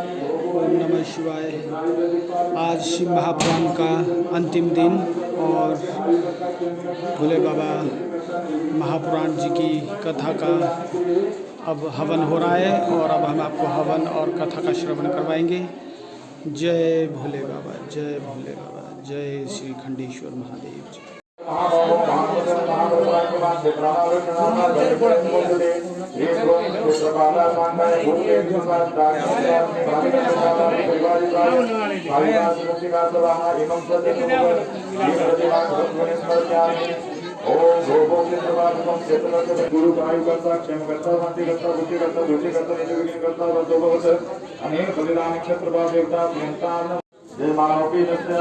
ओम नमः शिवाय। आज शिव महापुराण का अंतिम दिन और भोले बाबा महापुराण जी की कथा का अब हवन हो रहा है और अब हम आपको हवन और कथा का श्रवण करवाएंगे। जय भोले बाबा, जय भोले बाबा, जय श्री खंडेश्वर महादेव जी। गुरु करता क्षेम करता शांति करता बुद्धि करता धुति करता निजविघ्न करता वरदोभवत् अनेक बलिदान नक्षत्र भाव देवता प्रियंता जय मानवकी नस्य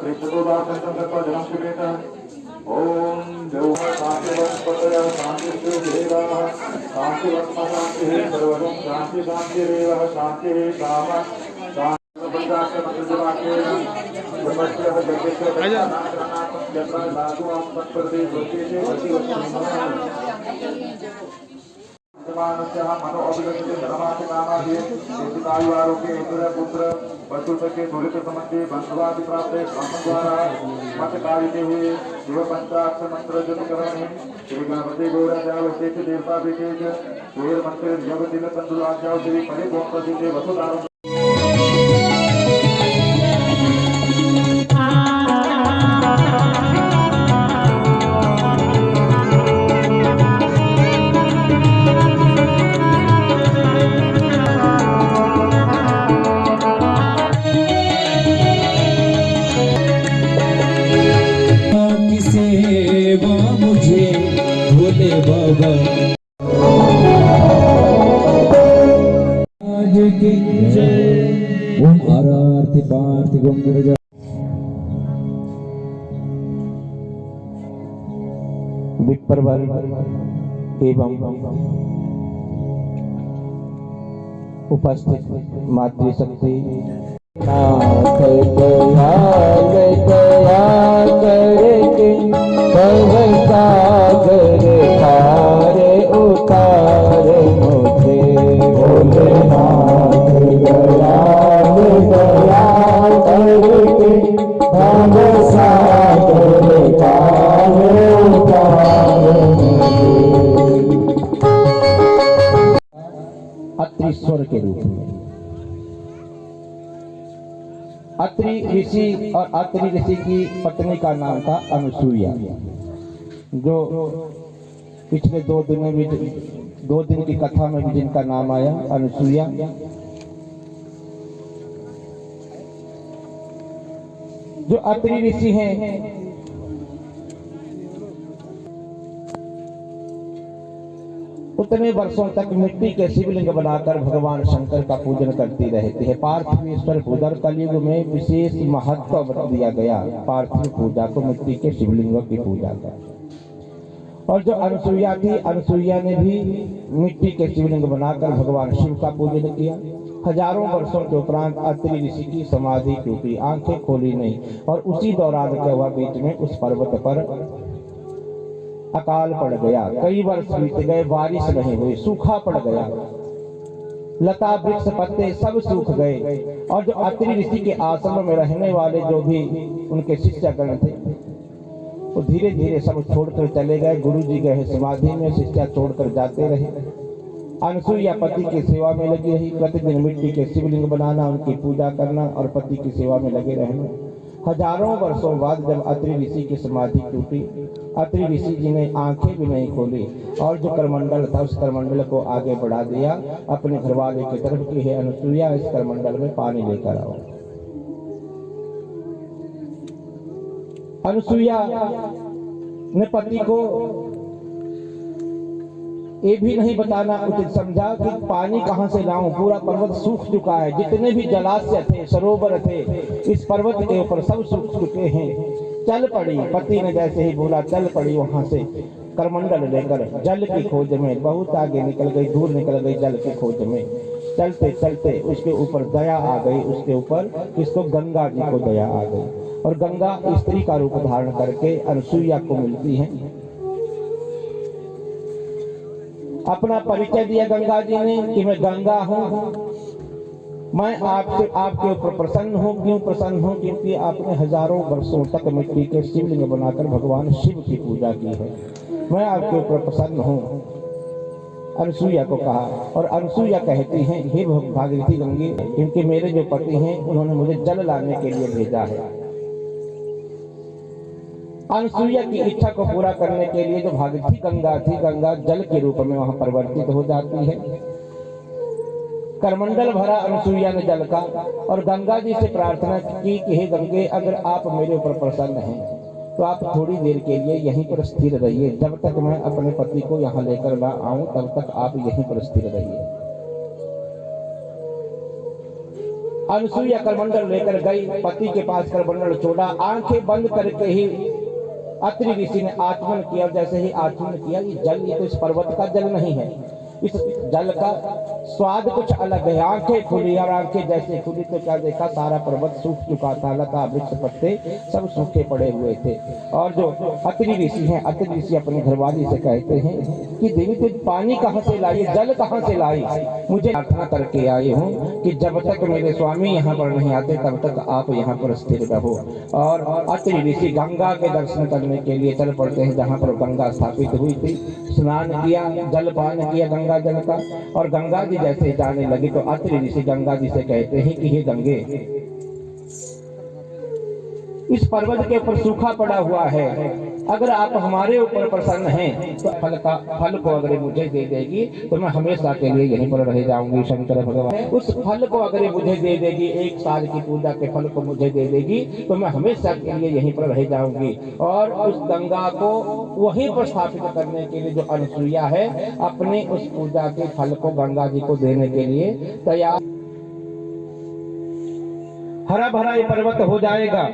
प्रेक्षकोदासंतं कर्ता जनं शिवेत ओम देव शांति वनस्पतय शांति देवः शांति वत्म शांति सर्वं शांति शांति रेवः शांति काम शांति बंदास्य मंत्रजवाक्ये ब्रह्मस्य जगदेश्वर जत्रा लागू आत्मप्रति वृत्तिसे मनो अभिगत धर्मार्थ कामादि एतिकायु आरोग्य इंद्र पुत्र वस्तु सके धुलित संबंधी बंधुवादि प्राप्त ब्राह्मण द्वारा मत कारिते हुए शिव पंचाक्षर मंत्र जप करने श्री गणपति गौराजावशेष देवता विशेष सूर्य मंत्र जब दिल तंदुल आज्ञा श्री परिपूर्ण प्रसिद्ध वसुधारण बाबा आज की जय। ओम आरती पार्थ गंगरजा विप्रवर एवं उपस्थित मातृशक्ति सागर तारे उतारे मुझे भोलेनाथ दयाल दया करके भव सागर तारे उतारे मुझे। अत्रि स्वर के रूप में अत्रि ऋषि और अत्रि ऋषि की पत्नी का नाम था अनुसुईया, जो पिछले 2 दिन की कथा में भी जिनका नाम आया अनुसुईया। जो अत्रि ऋषि हैं उतने वर्षों तक मिट्टी के शिवलिंग बनाकर भगवान शंकर का पूजन करती रहती है। पार्थिवेश्वर पूजा कलयुग में विशेष महत्व दिया गया पार्थिव पूजा को, मिट्टी के शिवलिंगों की पूजा का। और जो अनुसुईया थी, अनुसुईया ने भी मिट्टी के शिवलिंग बनाकर भगवान शिव का पूजन किया। हजारों वर्षों के उपरांत अत्रि ऋषि की समाधि टूटी, आंखें खोली नहीं, और उसी दौरान क्या हुआ, बीच में उस पर्वत पर अकाल पड़ गया। कई वर्ष बीत गए, बारिश नहीं हुई, सूखा पड़ गया, लता वृक्ष पत्ते सब सूख गए। और जो अत्रि ऋषि के आश्रम में रहने वाले जो भी उनके शिष्यगण थे वो धीरे धीरे सब छोड़कर चले गए। गुरु जी गए समाधि में, शिष्य छोड़कर जाते रहे। अनुसुईया पति की सेवा में लगी रही, प्रतिदिन मिट्टी के शिवलिंग बनाना, उनकी पूजा करना और पति की सेवा में लगे रहना। हजारों वर्षों बाद जब अत्रि ऋषि की समाधि टूटी, अत्रि ऋषि जी ने आंखें भी नहीं खोली और जो करमंडल था उस करमंडल को आगे बढ़ा दिया अपने घरवाले की तरफ की है अनुसुईया, इस करमंडल में पानी लेकर आओ। अनुसुईया ने पति को ये भी नहीं बताना उचित समझा कि पानी कहां से लाऊं, पूरा पर्वत सूख चुका है, जितने भी जलाशय थे, सरोवर थे, इस पर्वत के ऊपर सब सूख चुके हैं। चल पड़ी, पति ने जैसे ही बोला चल पड़ी, वहां से करमंडल लेकर जल की खोज में बहुत आगे निकल गई, दूर निकल गई जल की खोज में। चलते चलते उसके ऊपर दया आ गई, उसके ऊपर किसको, गंगा जी को दया आ गई। और गंगा स्त्री का रूप धारण करके अनुसुईया को मिलती है। अपना परिचय दिया गंगा जी ने कि मैं गंगा हूँ। मैं आपसे आपके ऊपर प्रसन्न हूँ। क्यों प्रसन्न हूँ? क्योंकि आपने हजारों वर्षों तक मिट्टी के शिवलिंग बनाकर भगवान शिव की पूजा की है। मैं आपके ऊपर प्रसन्न हूँ, अनसुईया को कहा। और अनसुईया कहती हैं, हे भागीरथी गंगे, क्योंकि मेरे जो पति हैं उन्होंने मुझे जल लाने के लिए भेजा है। अनसुईया की इच्छा को पूरा करने के लिए जो भागीरथी गंगा थी, गंगा जल के रूप में वहां परिवर्तित हो जाती है। करमंडल भरा अनसुईया ने जल का और गंगा जी से प्रार्थना की कि हे गंगे, अगर आप मेरे ऊपर प्रसन्न हैं तो आप थोड़ी देर के लिए यहीं पर स्थिर रहिए। जब तक मैं अपने पति को यहाँ लेकर ना आऊं तब तक आप यहीं पर स्थिर रहिए। अनसुईया करमंडल लेकर गई, पति के पास करमंडल छोड़ा, आंखें बंद करके ही अत्रि ऋषि ने आचमन किया। जैसे ही आचमन किया, ये जल, ये तो इस पर्वत का जल नहीं है, इस जल का स्वाद कुछ अलग है। आंखें खुली और आंखें जैसे खुली तो क्या देखा, सारा पर्वत सूख चुका था, लता वृक्ष पत्ते सब सूखे पड़े हुए थे। और जो अत्रि ऋषि हैं, अत्रि ऋषि अपनी घरवाली से कहते हैं कि देवी तुम पानी कहाँ से लाई, जल कहाँ से लाई? मुझे प्रार्थना करके आए हूँ कि जब तक मेरे स्वामी यहाँ पर नहीं आते तब तक आप यहाँ पर स्थिर रहो। और अत्रि ऋषि गंगा के दर्शन करने के लिए चल पड़ते हैं, जहाँ पर गंगा स्थापित हुई थी। स्नान किया, जलपान किया गंगा जल का, और गंगा जी जैसे जाने लगी तो अत्रि ऋषि गंगा जी से कहते हैं कि हे गंगे, इस पर्वत के ऊपर सूखा पड़ा हुआ है, अगर आप हमारे ऊपर प्रसन्न हैं तो फल को अगर मुझे दे देगी तो मैं हमेशा के लिए यहीं पर रह जाऊंगी। शंकर भगवान उस फल को अगर मुझे दे देगी, 1 साल की पूजा के फल को मुझे दे देगी तो मैं हमेशा के लिए यहीं पर रह जाऊंगी। और उस गंगा को वहीं पर स्थापित करने के लिए जो अनसुईया है, अपने उस पूजा के फल को गंगा जी को देने के लिए तैयार। हरा भरा ये पर्वत हो जाएगा।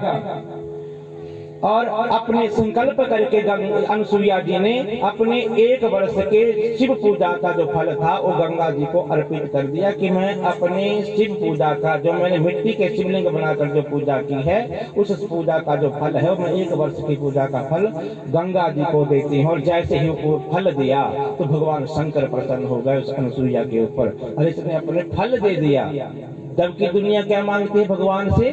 और अपने संकल्प करके अनसुईया जी ने अपने 1 वर्ष के शिव पूजा का जो फल था वो गंगा जी को अर्पित कर दिया कि मैं अपने शिव पूजा का, जो मैंने मिट्टी के शिवलिंग बनाकर जो पूजा की है, उस पूजा का जो फल है वो मैं 1 वर्ष की पूजा का फल गंगा जी को देती हूँ। और जैसे ही वो फल दिया तो भगवान शंकर प्रसन्न हो गए उस अनसुईया के ऊपर। और इसने अपने फल दे दिया। जबकि दुनिया क्या मांगती है भगवान से?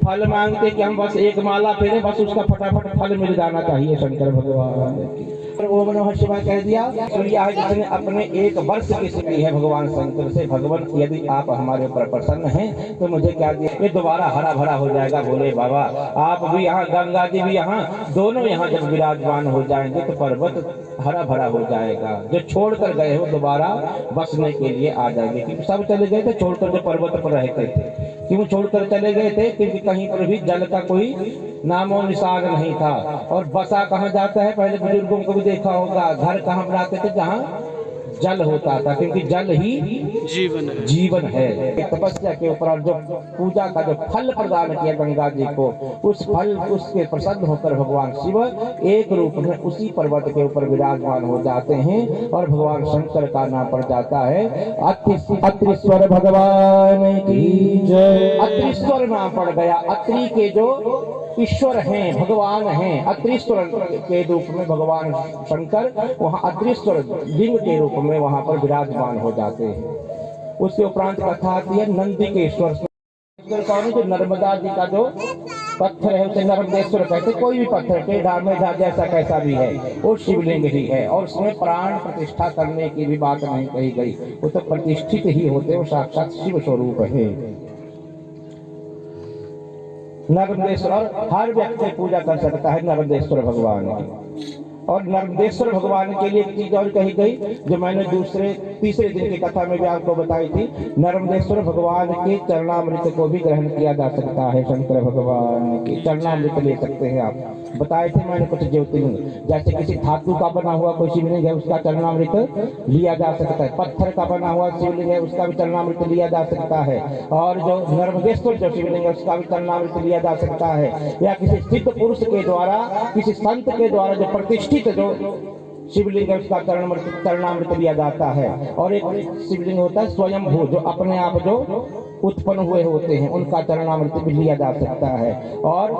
फल मांगते कि हम बस 1 माला फेरे, बस उसका फटाफट फल मिल जाना चाहिए। शंकर भगवान ओम नमः शिवाय कह दिया। सूर्या है जिसने अपने 1 वर्ष की सिद्धि है भगवान शंकर से, भगवान यदि आप हमारे ऊपर प्रसन्न हैं तो मुझे क्या दिया, ये दोबारा हरा भरा हो जाएगा। भोले बाबा आप भी यहाँ, गंगा जी भी यहाँ, दोनों यहाँ जब विराजमान हो जाएंगे तो पर्वत हरा भरा हो जाएगा। जो छोड़कर गए हो दोबारा बसने के लिए आ जाएंगे। क्योंकि सब चले गए थे छोड़कर, जो पर्वत पर रहते थे। क्यों छोड़कर चले गए थे? क्योंकि कहीं पर भी जल का कोई नामो निशान नहीं था। और बसा कहाँ जाता है? पहले बुजुर्गों को भी देखा होगा, घर कहाँ बनाते थे? जहाँ जल होता था, क्योंकि जल ही जीवन है। तपस्या के ऊपर जो पूजा का जो फल प्रदान किया गंगा जी को, उस फल उसके प्रसन्न होकर भगवान शिव 1 रूप में उसी पर्वत के ऊपर विराजमान हो जाते हैं। और भगवान शंकर का नाम पड़ जाता है अत्रीश्वर भगवान की जय। अत्रीश्वर नाम पड़ गया। अत्रि के जो ईश्वर हैं, भगवान हैं, अत्रीश्वर के रूप में भगवान शंकर वहाँ अत्रीश्वर लिंग के रूप में वहाँ पर विराजमान हो जाते हैं। उसके उपरांत कथा आती है नंदिकेश्वर। जो नर्मदा जी का जो पत्थर है उसे नर्मदेश्वर कहते। कोई भी पत्थर टेढ़ा मेढ़ा जैसा कैसा भी है वो शिवलिंग ही है। और उसमें प्राण प्रतिष्ठा करने की भी बात नहीं कही गई, वो तो प्रतिष्ठित ही होते, वो साक्षात शिव स्वरूप है। नर्मदेश्वर हर व्यक्ति पूजा कर सकता है नर्मदेश्वर भगवान की। और नर्मदेश्वर भगवान के लिए एक चीज और कही गई जो मैंने तीसरे दिन की कथा में भी आपको बताई थी। नर्मदेश्वर भगवान के चरणामृत को भी ग्रहण किया जा सकता है। शंकर भगवान के चरणामृत ले सकते हैं आप। बताए थे मैंने कुछ ज्योतिर्लिंग, जैसे किसी धातु का बना हुआ कोई शिवलिंग है उसका चरणामृत लिया जा सकता है। पत्थर का बना हुआ शिवलिंग है उसका भी चरणामृत लिया जा सकता है। और जो नर्मदेश्वर जो शिवलिंग है उसका भी चरणामृत लिया जा सकता है। या किसी सिद्ध पुरुष के द्वारा, किसी संत के द्वारा जो प्रतिष्ठित जो शिवलिंग है उसका चरणामृत दिया जाता है। और एक शिवलिंग होता है स्वयंभू, जो अपने आप जो उत्पन्न हुए होते हैं, उनका चरणामृत भी लिया जा सकता है। और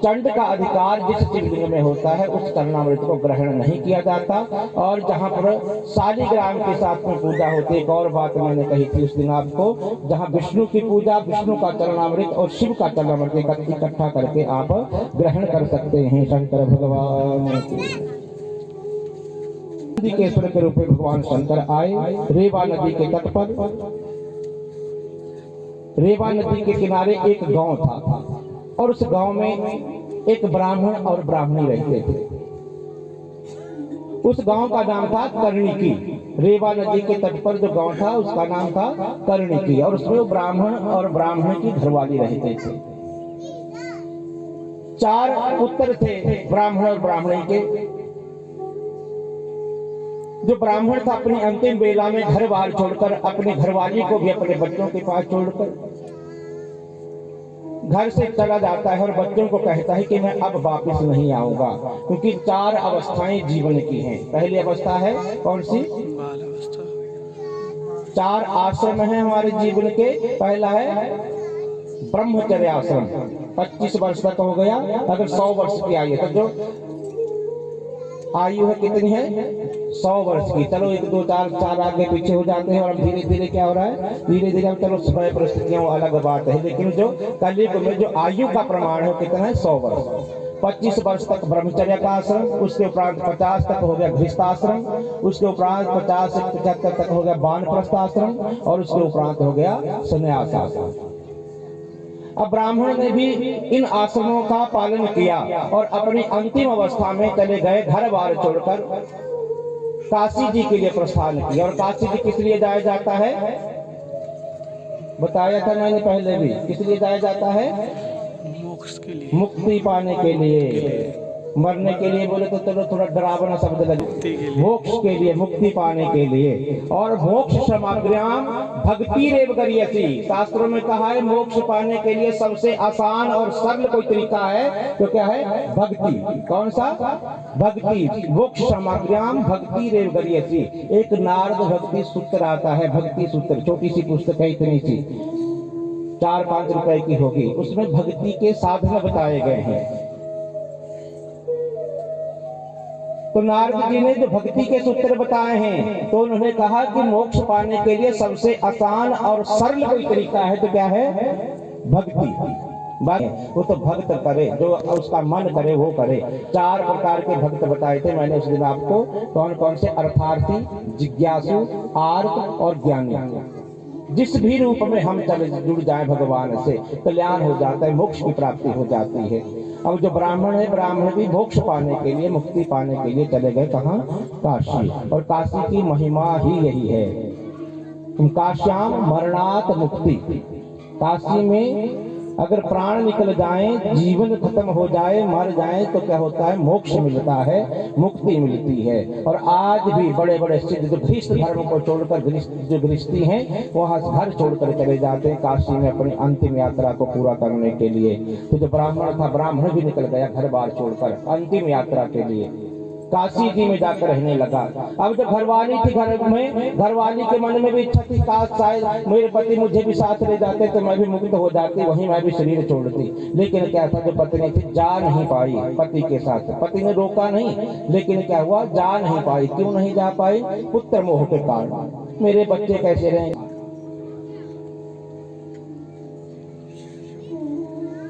चंड का अधिकार जिस शिवलिंग में होता है उस चरणामृत को ग्रहण नहीं किया जाता। और जहाँ पर शालिग्राम के साथ में पूजा होती है, एक और बात मैंने कही थी उस दिन आपको, जहाँ विष्णु की पूजा, विष्णु का चरणामृत और शिव का चरणामृत इकट्ठा करके आप ग्रहण कर सकते हैं। शंकर भगवान के स्वर के रूप में भगवान शंकर आए रेवा नदी के तट पर। रेवा नदी के किनारे एक गांव था और उस गांव में एक ब्राह्मण और ब्राह्मणी रहते थे। उस गांव का नाम था कर्णिकी। रेवा नदी के तट पर जो गांव था उसका नाम था कर्णिकी, और उसमें वो ब्राह्मण और ब्राह्मणी की घरवाली रहते थे। 4 पुत्र थे ब्राह्मण और ब्राह्मणी के। जो ब्राह्मण था अपनी अंतिम बेला में घर बार छोड़कर, अपनी घरवाली को भी अपने बच्चों के पास छोड़कर घर से चला जाता है और बच्चों को कहता है कि मैं अब वापस नहीं आऊंगा, क्योंकि 4 अवस्थाएं जीवन की हैं। पहली अवस्था है कौन सी? 4 आश्रम है हमारे जीवन के। पहला है ब्रह्मचर्य आश्रम, 25 वर्ष तक हो गया। अगर 100 वर्ष की आयु है तो जो आयु है कितनी है? 100 वर्ष की। चलो 1 2 4 आगे पीछे हो जाते हैं और अब धीरे धीरे क्या हो रहा है, धीरे धीरे चलो समय परिस्थितियां अलग बात है, लेकिन जो कलयुग में जो आयु का प्रमाण है कितना है? 100 वर्ष। 25 वर्ष तक ब्रह्मचर्य का आश्रम, उसके उपरांत 50 तक हो गया गृहस्थाश्रम, उसके उपरांत 50 से 75 तक हो गया वानप्रस्थ आश्रम, और उसके उपरांत हो गया संन्यास आश्रम। अब ब्राह्मण ने भी इन आश्रमों का पालन किया और अपनी अंतिम अवस्था में चले गए घर बार छोड़कर काशी जी के लिए प्रस्थान किया। और काशी जी किस लिए जाया जाता है? बताया था मैंने पहले भी, किस लिए जाया जाता है? मोक्ष के लिए, मुक्ति पाने के लिए। मरने के लिए बोले तो चलो थोड़ा डरावना शब्द लगे, मोक्ष के लिए, मुक्ति पाने के लिए। और मोक्ष समाग्र्याम भक्ति रेव करियसी, शास्त्रों में कहा है मोक्ष पाने के लिए सबसे आसान और सरल कोई तरीका है तो क्या है? भक्ति। कौन सा? भक्ति। मोक्ष समाग्र्याम भक्ति रेव करियसी। एक नारद भक्ति सूत्र आता है, भक्ति सूत्र, छोटी सी पुस्तक है, इतनी सी, 4-5 रुपए की होगी। उसमें भक्ति के साधन बताए गए हैं। तो नारद जी ने जो भक्ति के सूत्र बताए हैं, तो उन्होंने कहा कि मोक्ष पाने के लिए सबसे आसान और सरल कोई तरीका है तो क्या है? भक्ति। वो तो भक्त करे, जो उसका मन करे वो करे। 4 प्रकार के भक्त बताए थे मैंने उस दिन आपको, कौन कौन से? अर्थार्थी, जिज्ञासु, आर्त और ज्ञानी। जिस भी रूप में हम चले जुड़ जाए भगवान से, कल्याण हो जाता है, मोक्ष की प्राप्ति हो जाती है। अब जो ब्राह्मण है, ब्राह्मण भी मोक्ष पाने के लिए, मुक्ति पाने के लिए चले गए कहाँ? काशी। और काशी की महिमा ही यही है, काश्याम मरणात मुक्ति। काशी में अगर प्राण निकल जाए, जीवन खत्म हो जाए, मर जाए तो क्या होता है? मोक्ष मिलता है, मुक्ति मिलती है। और आज भी बड़े बड़े सिद्ध जो गृहस्थ धर्म को छोड़कर जो गृहस्थी हैं, वहाँ घर छोड़कर चले जाते हैं काशी में अपनी अंतिम यात्रा को पूरा करने के लिए। तो जो ब्राह्मण था, ब्राह्मण भी निकल गया घर बार छोड़कर अंतिम यात्रा के लिए, काशी जी में जाकर रहने लगा। अब जो घरवाली थी, घर में घरवाली के मन में भी इच्छा थी, काश शायद मेरे पति मुझे भी साथ ले जाते तो मैं भी मुक्त हो जाती, वहीं मैं भी शरीर छोड़ती। लेकिन क्या था, जो पत्नी थी जा नहीं पाई पति के साथ। पति ने रोका नहीं, लेकिन क्या हुआ, जा नहीं पाई। क्यों नहीं जा पाई? पुत्र मोह के कारण। मेरे बच्चे कैसे रहेंगे?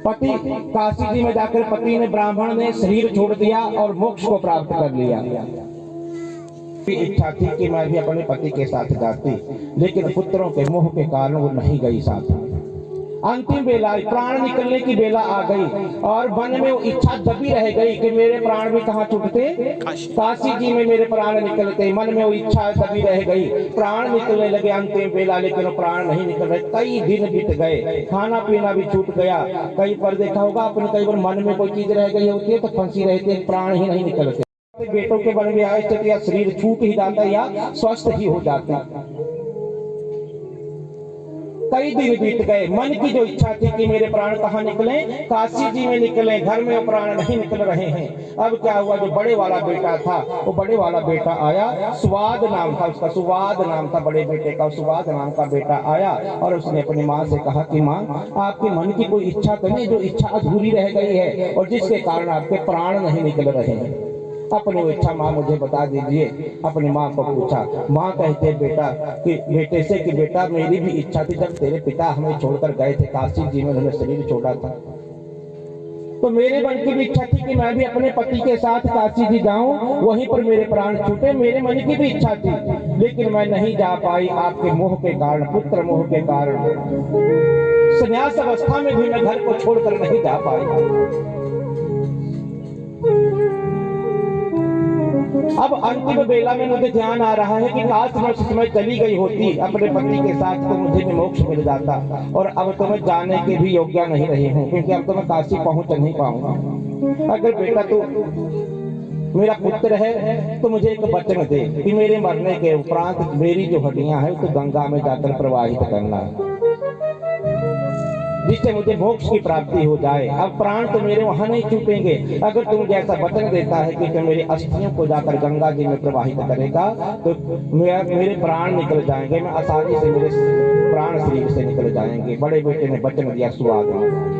पति काशी जी में जाकर पति ने, ब्राह्मण ने शरीर छोड़ दिया और मोक्ष को प्राप्त कर लिया। इच्छा थी कि मैं भी अपने पति के साथ जाती, लेकिन पुत्रों के मोह के कारण वो नहीं गई साथ। अंतिम बेला, प्राण निकलने की बेला आ गई और मन में वो इच्छा दबी रह गई कि मेरे प्राण भी कहाँ छूटते? काशी जी में मेरे प्राण निकलते। मन में वो इच्छा दबी रह गई, प्राण निकलने लगे अंतिम बेला, लेकिन वो प्राण नहीं निकल रहे। कई दिन बीत गए, खाना पीना भी छूट गया। कई पर देखा होगा आपने, कई बार मन में कोई चीज रह गई होती है तो फंसी रहती है, प्राण ही नहीं निकलते। बेटों के मन में आए या शरीर छूट ही जाता है या स्वस्थ ही हो जाता है। कई दिन बीत गए। मन की जो इच्छा थी कि मेरे प्राण कहाँ निकले, काशी जी में निकले, घर में वो प्राण नहीं निकल रहे हैं। अब क्या हुआ, जो बड़े वाला बेटा था, वो बड़े वाला बेटा आया, सुवाद नाम था उसका, सुवाद नाम था बड़े बेटे का, सुवाद नाम का बेटा आया और उसने अपनी माँ से कहा कि माँ, आपके मन की कोई इच्छा तो नहीं जो इच्छा अधूरी रह गई है और जिसके कारण आपके प्राण नहीं निकल रहे हैं? अपनी वो इच्छा माँ मुझे बता दीजिए। अपनी माँ को पूछा। माँ कहते बेटा कि बेटे से कि बेटा मेरी भी इच्छा थी, जब तेरे पिता हमें छोड़कर गए थे काशी जी में, उन्होंने शरीर छोड़ा था, तो मेरे मन की भी इच्छा थी कि मैं भी अपने पति के साथ काशी जी जाऊं, वहीं पर मेरे प्राण छूटे। मेरे मन की भी इच्छा थी, लेकिन मैं नहीं जा पाई आपके मोह के कारण, पुत्र मोह के कारण। संन्यास अवस्था में भी मैं घर को छोड़कर नहीं जा पाई। अब अंतिम बेला में मुझे ध्यान आ रहा है कि काश मैं उस समय चली गई होती अपने पति के साथ, तो मुझे भी मोक्ष मिल जाता। और अब तो मैं जाने के भी योग्य नहीं रही हूँ, क्योंकि अब तो मैं काशी पहुंच नहीं पाऊंगा। अगर बेटा तू मेरा पुत्र है तो मुझे एक वचन दे कि मेरे मरने के उपरांत मेरी जो हड्डियां हैं तो गंगा में जाकर प्रवाहित करना, जिससे मुझे मोक्ष की प्राप्ति हो जाए। अब प्राण तो मेरे वहां नहीं छूटेंगे। अगर तुम जैसा वचन देता है कि तुम मेरी अस्थियों को जाकर गंगा जी में प्रवाहित करेगा तो मेरे प्राण निकल जाएंगे, मैं आसानी से मेरे प्राण शरीर से निकल जाएंगे। बड़े बेटे ने वचन दिया, सुहाग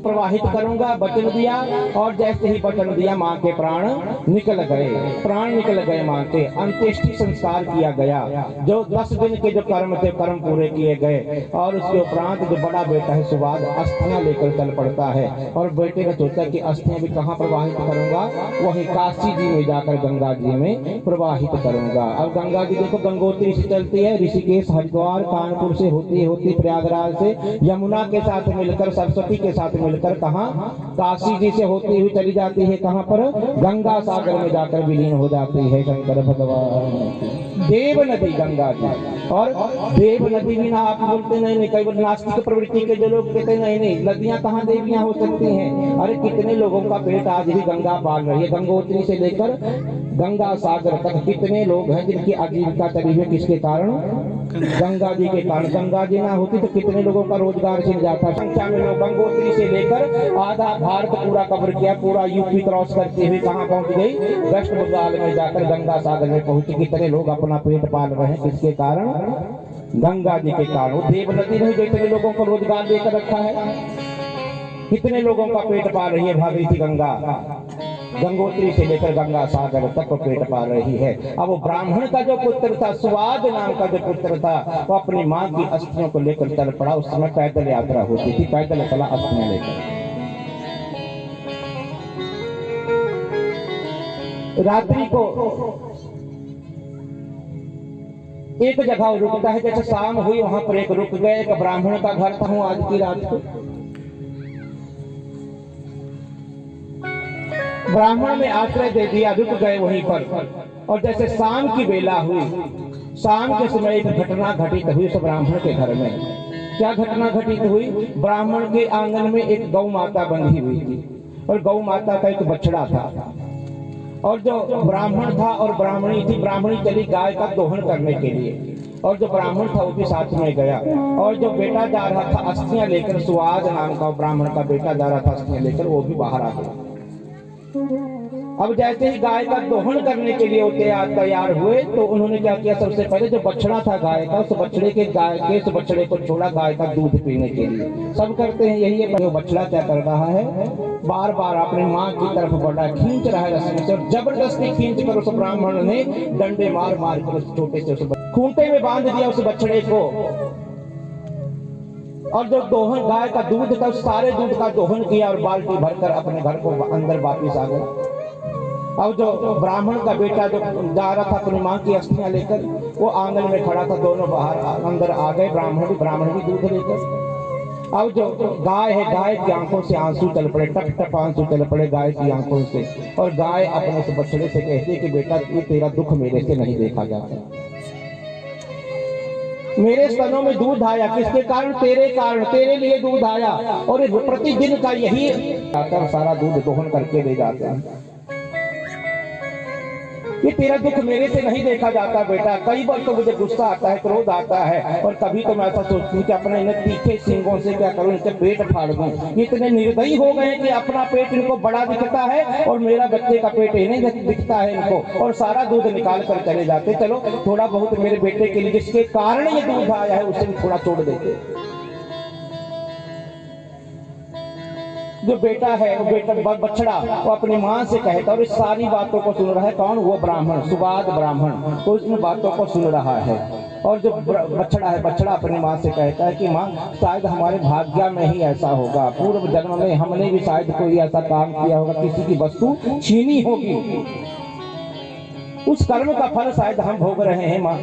प्रवाहित करूंगा, वचन दिया। और जैसे ही वचन दिया माँ के प्राण निकल गए, प्राण निकल गए माँ के। अंत्येष्टि संस्कार किया गया। जो 10 दिन के जो कर्म थे, कर्म पूरे किए गए। और उसके उपरांत जो बड़ा बेटा है सुवाद, अस्थियां लेकर चल पड़ता है। और बेटे ने सोचा कि अस्थियां भी कहाँ प्रवाहित करूंगा, वही काशी जी में जाकर गंगा जी में प्रवाहित करूंगा। अब गंगा जी देखो गंगोत्री से चलती है, ऋषिकेश, हरिद्वार, कानपुर से होती प्रयागराज से, यमुना के साथ मिलकर, सरस्वती के साथ मिलकर कहाँ, काशी जी से होती हुई चली जाती है कहाँ पर, गंगा सागर में जाकर विलीन हो जाती है। शंकर भगवान देव नदी गंगा जी। और देव नदी भी ना आप बोलते नहीं, कई बार नास्तिक प्रवृत्ति के जो लोग कहते नहीं, नदियां कहाँ देवियां हो सकती हैं। अरे कितने लोगों का पेट आज भी गंगा पाल रही है। गंगोत्री से लेकर गंगा सागर तक कितने लोग हैं जिनकी आजीविका चली हुई, किसके कारण, गंगा जी के कारण। गंगा जी ना होती तो कितने लोगों का रोजगार छिन जाता। संख्या में लोग गंगोत्री से लेकर आधा भारत पूरा कवर किया, पूरा यूपी क्रॉस करते हुए कहाँ पहुंच गई, वेस्ट बंगाल में जाकर गंगा सागर में पहुंची। कितने लोग अपना पेट पाल रहे हैं, किसके कारण, गंगा जी के कारण। देव नदी ने जितने लोगों को रोजगार देकर रखा है, कितने लोगों का पेट पाल रही है भागीरथी गंगा। गंगोत्री से लेकर गंगा सागर तक पेट पाल रही है। अब वो ब्राह्मण का जो पुत्र था, सुवाद नाम का जो पुत्र था, वो अपनी माँ की अस्थियों को लेकर चल पड़ा। उस समय पैदल यात्रा होती थी, पैदल चला अस्थियां लेकर। रात्रि को एक जगह रुकता है, जैसे शाम हुई वहां पर एक रुक गए। एक ब्राह्मण का घर था, आज की रात को ब्राह्मण ने आश्रय दे दिया, रुक गए वहीं पर। और जैसे शाम की बेला हुई, शाम के समय एक घटना घटित हुई उस ब्राह्मण के घर में। क्या घटना घटित हुई, ब्राह्मण के आंगन में एक गौ माता बंधी हुई थी और गौ माता का एक बछड़ा था। और जो ब्राह्मण था और ब्राह्मणी थी, ब्राह्मणी चली गाय का दोहन करने के लिए और जो ब्राह्मण था वो भी साथ में गया। और जो बेटा जा रहा था अस्थियां लेकर, सुवाद नाम का ब्राह्मण का बेटा जा रहा था अस्थियां लेकर, वो भी बाहर आ गया। अब जैसे ही गाय का दोहन करने के लिए वो तैयार हुए तो उन्होंने क्या किया, सबसे पहले जो बछड़ा था गाय का, उस बछड़े को छोड़ा गाय का दूध पीने के लिए। सब करते हैं यही है, पर वो बछड़ा क्या कर रहा है, बार बार अपनी माँ की तरफ बढ़ा, खींच रहा है रस्सी से। और जबरदस्ती खींच कर उस ब्राह्मण ने डंडे मार मार कर उस छोटे से उस खूंटे में बांध दिया उस बछड़े को। और जो दोहन गाय का दूध था, सारे दूध का दोहन किया और बाल्टी भरकर अपने घर को अंदर वापिस आ गए। अब जो ब्राह्मण का बेटा जो जा रहा था अपनी माँ की अस्थियां लेकर, वो आंगन में खड़ा था, दोनों बाहर अंदर आ गए, ब्राह्मण भी दूध लेकर। अब जो गाय है, गाय की आंखों से आंसू चल पड़े, टप टप आंसू चल पड़े गाय की आंखों से। और गाय अपने से बछड़े से कहती है कि बेटा ये तेरा दुख मेरे से नहीं देखा जाता। मेरे स्तनों में दूध आया, किसके कारण, तेरे कारण, तेरे लिए दूध आया। और प्रतिदिन का यही सारा दूध दोहन करके ले जाते हैं। ये तेरा दुख मेरे से नहीं देखा जाता बेटा। कई बार तो मुझे गुस्सा आता है, क्रोध आता है, और कभी तो मैं ऐसा सोचती हूँ कि अपने इन तीखे सींगों से क्या करूँ, इनके पेट फाड़ दूं। इतने निर्दयी हो गए कि अपना पेट इनको बड़ा दिखता है और मेरा बच्चे का पेट ही नहीं दिखता है इनको, और सारा दूध निकाल कर चले जाते। चलो थोड़ा बहुत मेरे बेटे के लिए जिसके कारण ये दूध आया है उसे भी थोड़ा छोड़ देते। जो बेटा है वो बेटा बछड़ा वो अपनी माँ से कहता और इस सारी बातों को सुन रहा है। कौन? वो ब्राह्मण, सुबाद ब्राह्मण, तो इन बातों को सुन रहा है। और जो बछड़ा है, बछड़ा अपनी माँ से कहता है कि माँ शायद हमारे भाग्य में ही ऐसा होगा, पूर्व जन्म में हमने भी शायद कोई ऐसा काम किया होगा, किसी की वस्तु छीनी होगी, उस कर्म का फल शायद हम भोग रहे हैं माँ।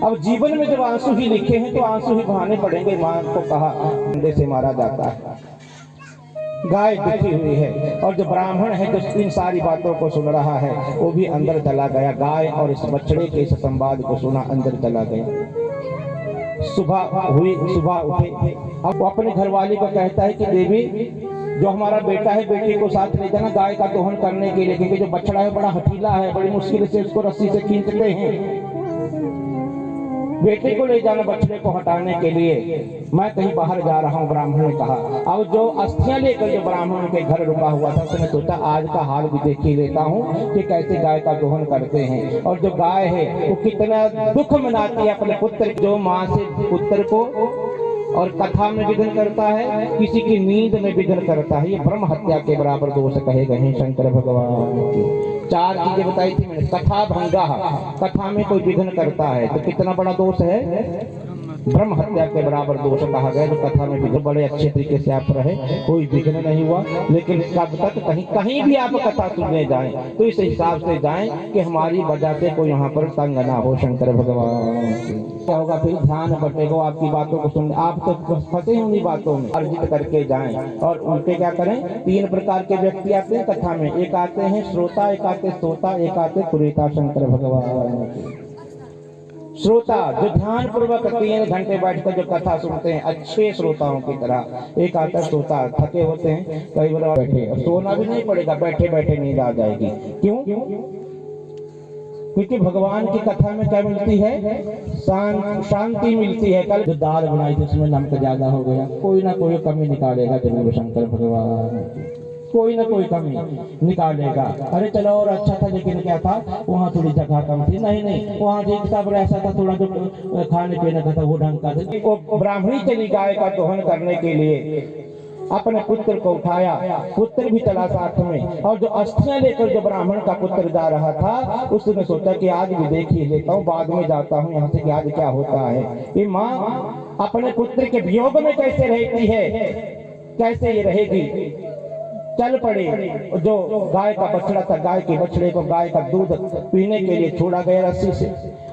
अब जीवन में जब आंसू ही लिखे हैं तो आंसू ही बहाने पड़ेंगे। माँ को कहा डंडे से मारा जाता है। गाय दुखी हुई है और जो ब्राह्मण है जो इन सारी बातों को सुन रहा है वो भी अंदर चला गया। गाय और इस बछड़े के इस संवाद को सुना, अंदर चला गया। सुबह हुई, सुबह उठे, अब वो अपने घरवाली को कहता है कि देवी जो हमारा बेटा है बेटी को साथ ले जाना गाय का दोहन करने के लिए, क्योंकि जो बछड़ा है बड़ा हठीला है, बड़ी मुश्किल से उसको रस्सी से खींचते हैं। बेटे को ले जाना बछड़े को हटाने के लिए, मैं कहीं बाहर जा रहा हूँ, ब्राह्मण ने कहा। अब जो अस्थियां लेकर जो ब्राह्मण के घर रुका हुआ था उसने सोचा आज का हाल भी देख ही लेता हूँ कि कैसे गाय का दोहन करते हैं। और जो गाय है वो कितना दुख मनाती है अपने पुत्र, जो माँ से पुत्र को और कथा में विघ्न करता है, किसी की नींद में विघ्न करता है, ये ब्रह्म हत्या के बराबर दोष कहे गए हैं शंकर भगवान की। 4 चीजें बताई थी मैंने। कथा भंगा, कथा में कोई विघ्न करता है तो कितना बड़ा दोष है, ब्रह्म हत्या के बराबर दोष कहा गया। जो कथा में विघ्न, बड़े अच्छे तरीके से आप रहे, कोई विघ्न नहीं हुआ, लेकिन कब तक कहीं भी आप कथा सुनने जाएं तो इस हिसाब से जाएं कि हमारी वजह से कोई यहाँ पर तंग ना हो। शंकर भगवान क्या होगा फिर? ध्यान बटेगा आपकी बातों को सुन, आप तो फंसे उन्हीं बातों में, अर्जित करके जाएं। और उनके क्या करें? 3 प्रकार के व्यक्ति आते हैं कथा में, एक आते हैं श्रोता, एक आते श्रोता, एक आते कुरेता। शंकर भगवान श्रोता जो ध्यान पूर्वक 3 घंटे बैठकर जो कथा सुनते हैं अच्छे श्रोताओं की तरह, एक आता श्रोता थके होते हैं, कई बार बैठे, सोना भी नहीं पड़ेगा, बैठे बैठे नींद आ जाएगी। क्यों? क्योंकि भगवान की कथा में क्या मिलती है? शांति मिलती है। कल जो दाल बनाई थी उसमें नमक ज्यादा हो गया, कोई ना कोई कमी निकालेगा जरूर शंकर भगवान, कोई ना कोई कमी निकालेगा। अरे चलो और अच्छा था, लेकिन क्या था वहाँ थोड़ी जगह कम थी, नहीं वहाँ देखता बड़ा ऐसा था, थोड़ा जो खाने पीने का था वो ढंग का था। वो ब्राह्मणी चली गाय का दोहन करने के लिए, अपने पुत्र को उठाया, पुत्र भी चला साथ में, और जो अस्थियां लेकर जो ब्राह्मण का पुत्र जा रहा था उसने सोचा कि आज भी देख ही लेता हूँ, बाद में जाता हूँ यहाँ से कि आज क्या होता है। ये माँ अपने पुत्र के वियोग में कैसे रहती है, कैसे ये रहेगी। चल पड़े, जो गाय का बछड़ा था, गाय के बछड़े को गाय का दूध पीने के लिए छोड़ा गया रस्सी से,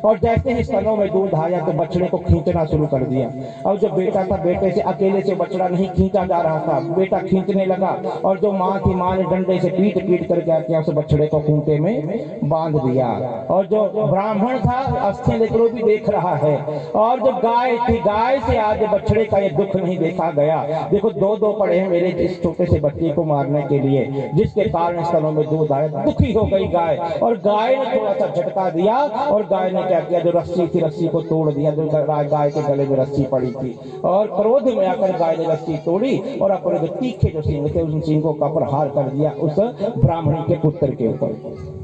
और जैसे ही स्तनों में दूध आया तो बछड़े को खींचना शुरू कर दिया। और जो बेटा था, बेटे से अकेले से बछड़ा नहीं खींचा जा रहा था, बेटा खींचने लगा, और जो माँ थी, माँ ने डंडे से पीट पीट कर क्या किया, उस बछड़े को खूंटे में बांध दिया। और जो ब्राह्मण था अस्थियां लेकर वो भी देख रहा है, और जो गाय थी, गाय से आज बछड़े का ये दुख नहीं देखा गया। देखो 2 पड़े हैं मेरे इस छोटे से बच्चे को मारने के लिए, जिसके कारण स्तनों में दूध आया। दुखी हो गई गाय, और गाय ने थोड़ा सा झटका दिया, और गाय ने क्या किया, जो रस्सी थी रस्सी को तोड़ दिया, जो गाय के गले में रस्सी पड़ी थी, और क्रोध में आकर गाय ने रस्सी तोड़ी और अपने जो तीखे जो सींग थे उन सींगों का प्रहार कर दिया उस ब्राह्मणी के पुत्र के ऊपर।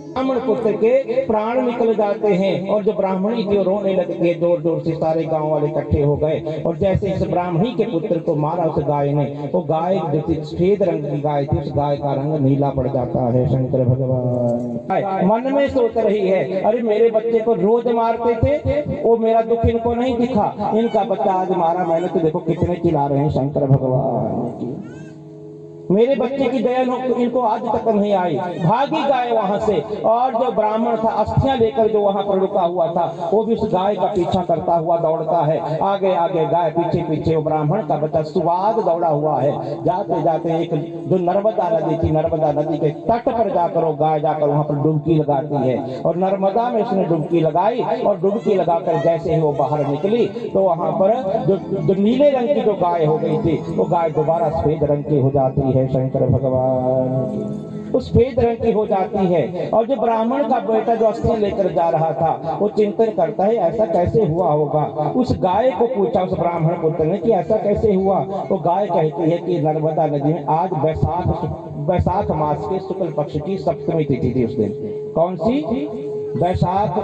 ब्राह्मण पुत्र के प्राण निकल जाते हैं, और जो ब्राह्मणी थी रोने लगती है, जोर जोर से सारे गांव वाले इकट्ठे हो गए। और जैसे इस ब्राह्मणी के पुत्र को मारा उस गाय ने, वो गाय जो सफेद रंग की गाय थी, उस गाय का रंग नीला पड़ जाता है। शंकर भगवान मन में सोच रही है, अरे मेरे बच्चे को रोज मारते थे, वो मेरा दुख इनको नहीं दिखा, इनका बच्चा आज मारा मैंने तो देखो कितने चिल्ला रहे हैं शंकर भगवान की। मेरे बच्चे की दया इनको आज तक नहीं आई। भागी गाय वहां से, और जो ब्राह्मण था अस्थियां लेकर जो वहां पर रुका हुआ था वो भी उस गाय का पीछा करता हुआ दौड़ता है। आगे आगे गाय, पीछे पीछे वो ब्राह्मण का बच्चा सुवाद दौड़ा हुआ है। जाते जाते एक जो नर्मदा नदी थी, नर्मदा नदी के तट पर जाकर वो गाय जाकर वहां पर डुबकी लगाती है, और नर्मदा में उसने डुबकी लगाई, और डुबकी लगाकर जैसे ही वो बाहर निकली तो वहां पर जो नीले रंग की जो गाय हो गई थी वो गाय दोबारा सफेद रंग की हो जाती है। शंकर भगवान उस सफेद रंग की हो जाती है। और जो ब्राह्मण का बेटा जो अस्थि लेकर जा रहा था वो चिंतन करता है ऐसा कैसे हुआ होगा। उस गाय को पूछा उस ब्राह्मण पुत्र ने कि ऐसा कैसे हुआ। वो गाय कहती है कि नर्मदा नदी में आज वैशाख मास के शुक्ल पक्ष की सप्तमी तिथि थी। उस दिन कौन सी? वैशाख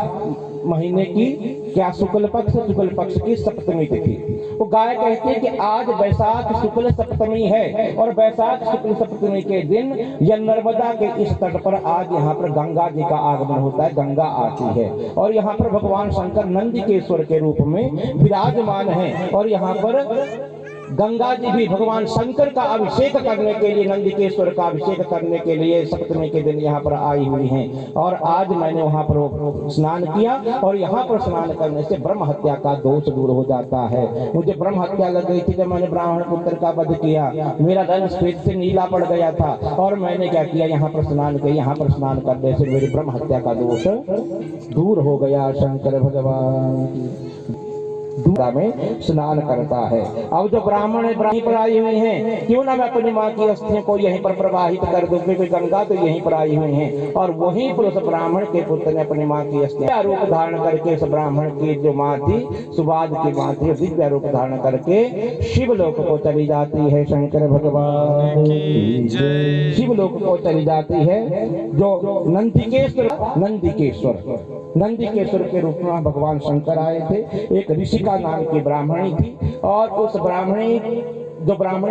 महीने की क्या शुक्ल पक्ष की सप्तमी तिथि। वो गाय कहती है कि आज वैशाख शुक्ल सप्तमी है और वैशाख शुक्ल सप्तमी के दिन यह नर्मदा के इस तट पर आज यहाँ पर गंगा जी का आगमन होता है, गंगा आती है और यहाँ पर भगवान शंकर नंदिकेश्वर के रूप में विराजमान है। और यहाँ पर गंगा जी भी भगवान शंकर का अभिषेक करने के लिए, नंदिकेश्वर का अभिषेक करने के लिए सप्तमी के दिन यहाँ पर आई हुई हैं। और आज मैंने वहाँ पर स्नान किया और यहाँ पर स्नान करने से ब्रह्म हत्या का दोष दूर हो जाता है। मुझे ब्रह्म हत्या लग गई थी जब मैंने ब्राह्मण पुत्र का वध किया, मेरा रंग श्वेत से नीला पड़ गया था और मैंने क्या किया, यहाँ पर स्नान किया। यहाँ पर स्नान करने से मेरी ब्रह्म हत्या का दोष दूर हो गया। शंकर भगवान दूरा में स्नान करता है। अब जो ब्राह्मण पर आई हुई हैं, क्यों ना मैं अपनी माँ की अस्थियों को यहीं पर प्रवाहित कर दूं, क्योंकि गंगा तो यहीं पर आई हुई हैं। और वहीं पर उस ब्राह्मण के पुत्र ने अपनी माँ की अस्थियां रूप धारण करके उस ब्राह्मण की जो माँ थी, सुबाद की माँ थी, दिव्य रूप धारण करके शिवलोक को चली जाती है। शंकर भगवान शिवलोक को चली जाती है। जो नंदिकेश्वर के रूप में भगवान शंकर आए थे। एक ऋषिका नाम की ब्राह्मणी थी और उस ब्राह्मणी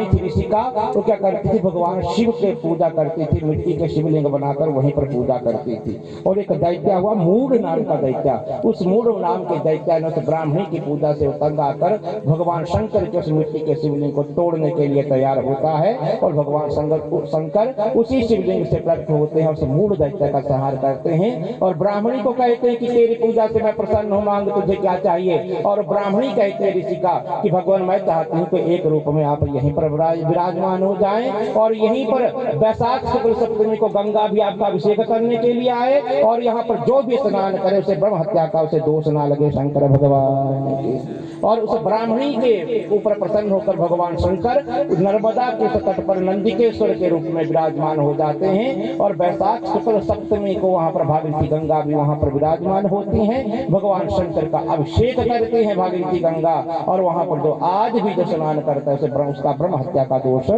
थी ऋषिका, तो क्या करती थी, भगवान शिव के पूजा करती थी, मिट्टी के शिवलिंग बनाकर वहीं पर पूजा करती थी। और एक दैत्य हुआ मूढ़ नाम का दैत्य, उस मूढ़ नाम के दैत्य ने उस ब्राह्मणी की पूजा से तंग आकर भगवान शंकर के उस मिट्टी के शिवलिंग को तोड़ने के लिए तैयार होता है। और भगवान शंकर उसी शिवलिंग से प्रकट होते हैं, उस मूढ़ दैत्य का संहार करते हैं और ब्राह्मणी को कहते हैं कि तेरी पूजा से मैं प्रसन्न हूँ, मांग तुझे क्या चाहिए। और ब्राह्मणी कहते हैं ऋषिका कि भगवान मैं चाहती हूँ कि एक रूप में आप यहीं पर विराजमान हो जाएं और यहीं पर वैशाख शुक्ल सप्तमी को गंगा भी आपका अभिषेक करने के लिए आए और यहाँ पर जो भी स्नान करे उसे ब्रह्म हत्या का उसे दोष ना लगे। शंकर भगवान और उस ब्राह्मणी के ऊपर प्रसन्न होकर भगवान शंकर नर्मदा के तट पर नंदिकेश्वर के रूप में विराजमान हो जाते हैं। और वैशाख शुक्ल सप्तमी को वहाँ पर भागीरथी गंगा भी वहाँ पर विराजमान होती हैं। भगवान शंकर का अभिषेक करते हैं भागीरथी गंगा और वहाँ पर जो आज भी जो स्नान करता है उसका ब्रह्म हत्या का दोष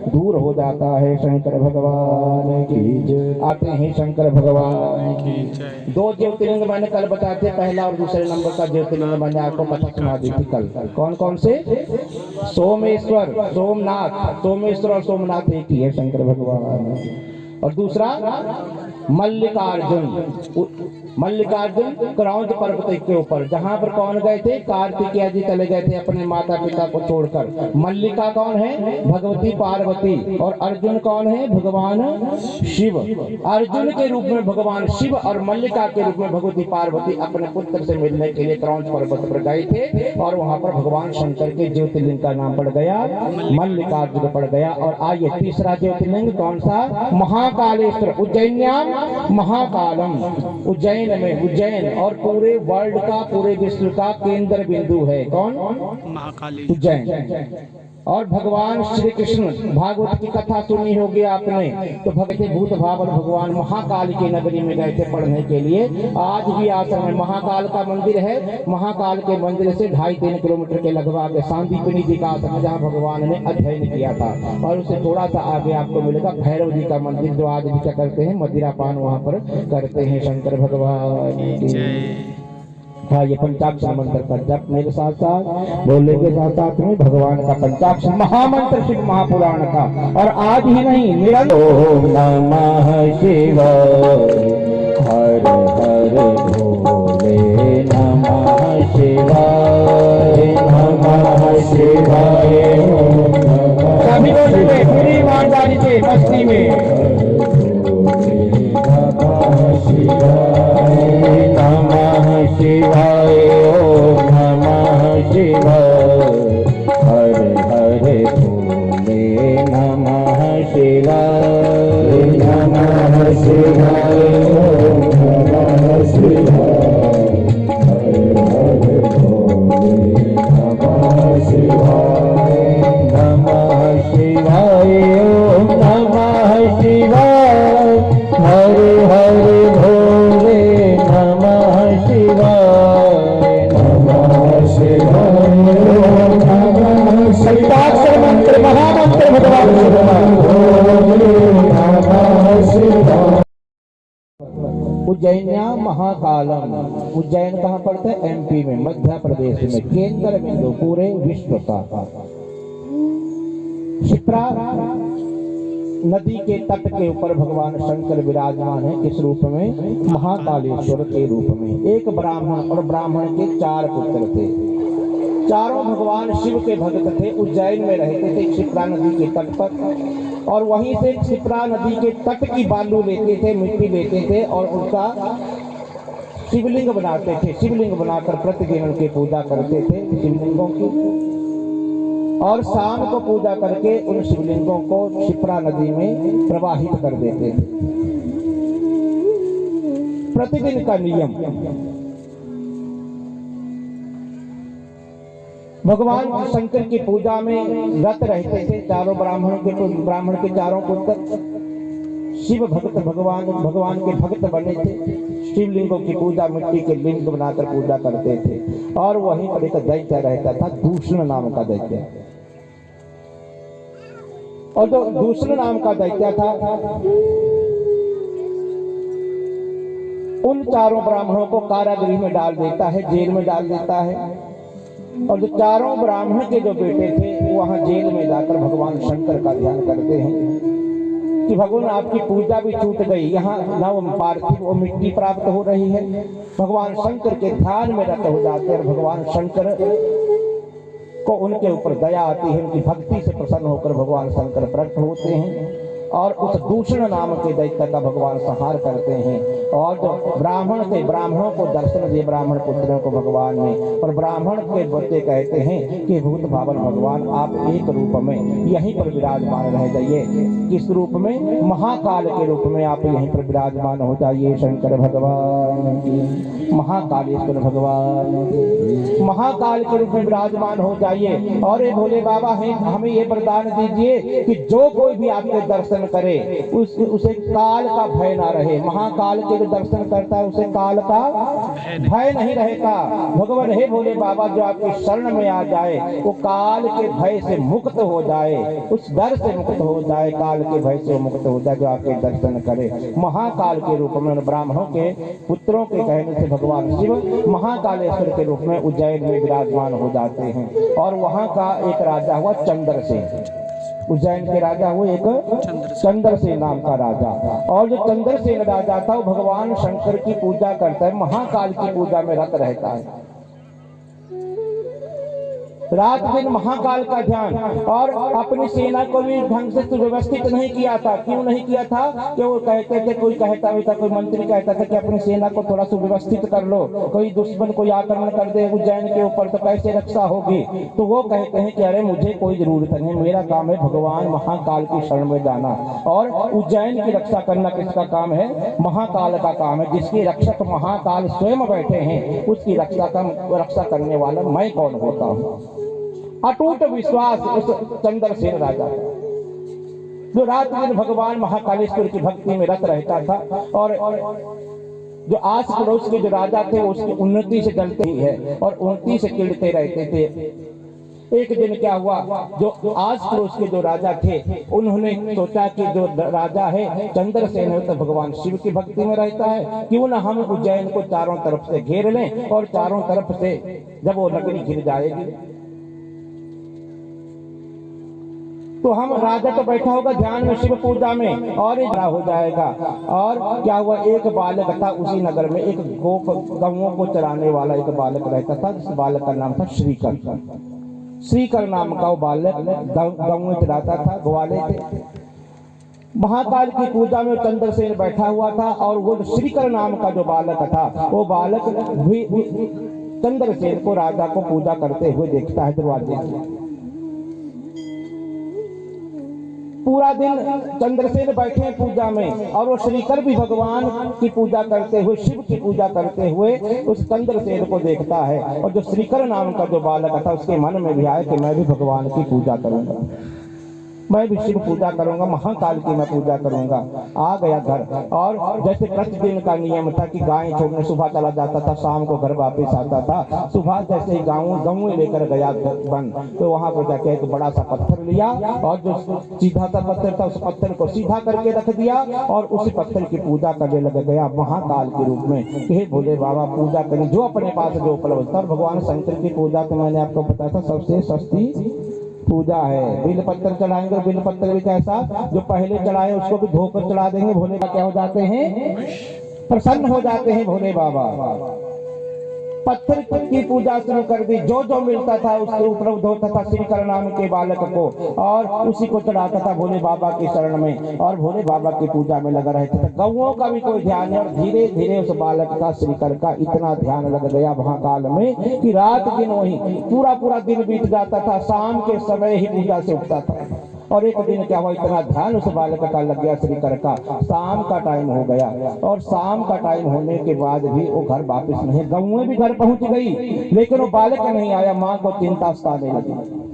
दूर हो जाता है। शंकर भगवान की जय। आते हैं शंकर भगवान की जय। दो ज्योतिर्लिंग मैंने कल बताए थे, पहला और दूसरे नंबर का ज्योतिर्लिंग मैंने आपको कथा सुना दी थी कल। कौन कौन से? सोमेश्वर, सोमेश्वर और सोमनाथ एक ही है शंकर भगवान। और दूसरा मल्लिकार्जुन क्रौंच पर्वत के ऊपर, जहां पर कौन गए थे? कार्तिकेय जी चले गए थे अपने माता पिता को छोड़कर। मल्लिका कौन है? भगवती पार्वती। और अर्जुन कौन है? भगवान शिव। अर्जुन के रूप में भगवान शिव और मल्लिका के रूप में भगवती पार्वती अपने पुत्र से मिलने के लिए क्रौंच पर्वत पर गए थे और वहां पर भगवान शंकर के ज्योतिर्लिंग का नाम पड़ गया मल्लिकार्जुन पड़ गया। और आइए तीसरा ज्योतिर्लिंग कौन सा? महाकालेश्वर, उज्जैन्याम महाकालम। उज्जैन में, उज्जैन और पूरे वर्ल्ड का, पूरे विश्व का केंद्र बिंदु है कौन? महाकाली, उज्जैन। और भगवान श्री कृष्ण, भागवत की कथा सुनी होगी आपने, तो भगवती भूत भावन भगवान महाकाल की नगरी में गए थे पढ़ने के लिए। आज भी आश्रम में महाकाल का मंदिर है। महाकाल के मंदिर से 2.5-3 किलोमीटर के लगभग सांदीपनि जी का आश्रम, जहाँ भगवान ने अध्ययन किया था। और उससे थोड़ा सा आगे आपको मिलेगा भैरव जी का मंदिर, जो आज भी क्या करते हैं, मदिरा पान वहाँ पर करते हैं। शंकर भगवान की। हाँ, ये पंचाक्षर मंत्र का जप मेरे साथ साथ बोलने के साथ साथ में भगवान का पंचाक्षर महामंत्र शिव महापुराण का। और आज ही नहीं, निरंतर ओम नमः शिवाय, हर हर भोले नमः शिवाय, नमः शिवाय। सभी लोग पूरी ईमानदारी से मस्ती में नमः शिवाय, ओम नमः शिवाय, हर हर भोले नमः शिवाय, नमः शिवाय, ओम नमः शिवाय, हर हर भोले नमः शिवाय, नमः शिवाय, ओम नमः शिवाय, सप्ताक्षर मंत्र महामंत्र भगवान उज्जैन्या महाकालम। उज्जैन कहाँ पड़ता है? एमपी में, मध्य प्रदेश में, केंद्र बिंदु पूरे विश्व का। क्षिप्रा नदी के तट के ऊपर भगवान शंकर विराजमान है। किस रूप में? महाकालेश्वर के रूप में। एक ब्राह्मण और ब्राह्मण के 4 पुत्र थे। चारों भगवान शिव के भक्त थे। उज्जैन में रहते थे क्षिप्रा नदी के तट पर, और वहीं से क्षिप्रा नदी के तट की बालू लेते थे, मिट्टी लेते थे और उसका शिवलिंग बनाते थे। शिवलिंग बनाकर प्रतिदिन उनकी पूजा करते थे शिवलिंगों की, और शाम को पूजा करके उन शिवलिंगों को क्षिप्रा नदी में प्रवाहित कर देते थे। प्रतिदिन का नियम। भगवान शंकर की पूजा में रत रहते थे चारों ब्राह्मण के चारों पुत्र शिव भक्त भगवान के भक्त बने थे। शिवलिंगों की पूजा मिट्टी के लिंग बनाकर पूजा करते थे। और वहीं पर एक दैत्य रहता था, दूषण नाम का दैत्य। और जो दूषण नाम का दैत्य था, उन चारों ब्राह्मणों को कारागृह में डाल देता है, जेल में डाल देता है। और जो चारों ब्राह्मण के जो बेटे थे वहां जेल में जाकर भगवान शंकर का ध्यान करते हैं कि भगवान आपकी पूजा भी छूट गई, यहाँ न पार्थिव और मिट्टी प्राप्त हो रही है। भगवान शंकर के ध्यान में रत हो जाते हैं और भगवान शंकर को उनके ऊपर दया आती है। उनकी भक्ति से प्रसन्न होकर भगवान शंकर प्रकट होते हैं और उस दूषण नाम के दैत्य का भगवान संहार करते हैं। और जो ब्राह्मण थे, ब्राह्मणों को दर्शन दिए ब्राह्मण पुत्रों को भगवान ने, और ब्राह्मण के बच्चे कहते हैं कि भूत भावन भगवान आप एक रूप में यहीं पर विराजमान रह जाइए। किस रूप में? महाकाल के रूप में आप यहीं पर विराजमान हो जाइए। शंकर भगवान, महाकालेश्वर भगवान, महाकाल के रूप में विराजमान हो जाइए। और ये भोले बाबा हैं, हमें ये वरदान दीजिए कि जो कोई भी आपके दर्शन करे उसे काल का भय ना रहे। महाकाल के जो दर्शन करता है उसे काल का भय नहीं रहता। भगवान हे भोले बाबा, जो आपकी शरण में आ जाए वो काल के भय से मुक्त हो जाए, उस डर से मुक्त हो जाए, काल के भय से मुक्त हो जाए जो आपके दर्शन करे। महाकाल के रूप में ब्राह्मणों के पुत्रों के कहने से भगवान शिव महाकालेश्वर के रूप में उज्जैन में विराजमान हो जाते हैं। और वहां का एक राजा हुआ चंद्रसेन। उज्जैन के राजा हुए एक चंद्रसेन नाम का राजा। और जो चंद्रसेन राजा था वो भगवान शंकर की पूजा करता है, महाकाल की पूजा में रत रहता है। रात दिन महाकाल का ध्यान। और अपनी सेना को भी ढंग से सुव्यवस्थित नहीं किया था। क्यों नहीं किया था? कि वो कहते थे, कोई कहता था, कोई मंत्री कहता था कि अपनी सेना को थोड़ा सुव्यवस्थित कर लो, कोई दुश्मन कोई आक्रमण कर दे उज्जैन के ऊपर तो कैसे रक्षा होगी। तो वो कहते हैं कि अरे मुझे कोई जरूरत नहीं, मेरा काम है भगवान महाकाल की शरण में जाना। और उज्जैन की रक्षा करना किसका काम है? महाकाल का काम है। जिसके रक्षक महाकाल स्वयं बैठे हैं, उसकी रक्षा करने वाला मैं कौन होता हूँ। अटूट विश्वास उस चंद्रसेन राजा, जो रात दिन भगवान महाकालेश्वर की भक्ति में रत रहता था। और जो आस पड़ोस के जो राजा थे वो उसकी उन्नति से जलते ही है और उन्नति से चिढ़ते रहते थे। एक दिन क्या हुआ, जो आस पड़ोस के जो राजा थे उन्होंने सोचा कि जो राजा है चंद्रसेन है तो भगवान शिव की भक्ति में रहता है, क्यों ना हम उज्जैन को चारों तरफ से घेर लें और चारों तरफ से जब वो नगरी घिर जाएगी तो हम राजा तो बैठा होगा ध्यान में शिव पूजा में और हो जाएगा। और क्या हुआ, एक बालक था उसी नगर में, एक गौओं को चराने वाला एक बालक रहता था, जिस बालक का नाम था श्रीकर। श्रीकर नाम का वो बालक गौएं चराता था, ग्वाले थे। महाकाल की पूजा में चंद्रसेन बैठा हुआ था और वो श्रीकर नाम का जो बालक था वो बालक भी चंद्रसेन को राजा को पूजा करते हुए देखता है दरवाजे से। पूरा दिन चंद्रसेन बैठे हैं पूजा में और वो श्रीकर भी भगवान की पूजा करते हुए, शिव की पूजा करते हुए उस चंद्रसेन को देखता है। और जो श्रीकर नाम का जो बालक था उसके मन में भी आया कि मैं भी भगवान की पूजा करूंगा। मैं भी शिव पूजा करूंगा, महाकाल की मैं पूजा करूंगा। आ गया घर, और जैसे प्रतिदिन का नियम था कि गाय छोड़ने सुबह चला जाता था, शाम को घर वापस आता था। सुबह जैसे ही गाँव लेकर गया बन, तो वहां पर जाके एक बड़ा सा पत्थर लिया और जो सीधा सा पत्थर था उस पत्थर को सीधा करके रख दिया और उसी पत्थर की पूजा करने लग गया महाकाल के रूप में। हे भोले बाबा पूजा करें जो अपने पास जो उपलब्ध था। भगवान शंकर की पूजा तो मैंने आपको बताया था सबसे सस्ती पूजा है। बिल पत्थर चढ़ाएंगे, और बिल पत्थर भी कैसा, जो पहले चढ़ाए उसको भी धोकर चढ़ा देंगे। भोले बाबा क्या हो जाते हैं, प्रसन्न हो जाते हैं भोले बाबा। पत्थर की पूजा शुरू कर दी, जो जो मिलता था उसके उपलब्ध होता था श्रीकर नाम के बालक को, और उसी को चढ़ाता था भोले बाबा की शरण में, और भोले बाबा की पूजा में लगा रहता था। गौओं का भी कोई ध्यान नहीं, और धीरे धीरे उस बालक का श्रीकर का इतना ध्यान लग गया महाकाल में कि रात दिन वही पूरा दिन बीत जाता था, शाम के समय ही पूजा से उठता था। और एक दिन क्या हुआ, इतना ध्यान उस बालक का लग गया श्रीकर का, शाम का टाइम हो गया, और शाम का टाइम होने के बाद भी वो घर वापस नहीं, गौएं भी घर पहुंच गई लेकिन वो बालक नहीं आया। माँ को चिंता सताने लगी,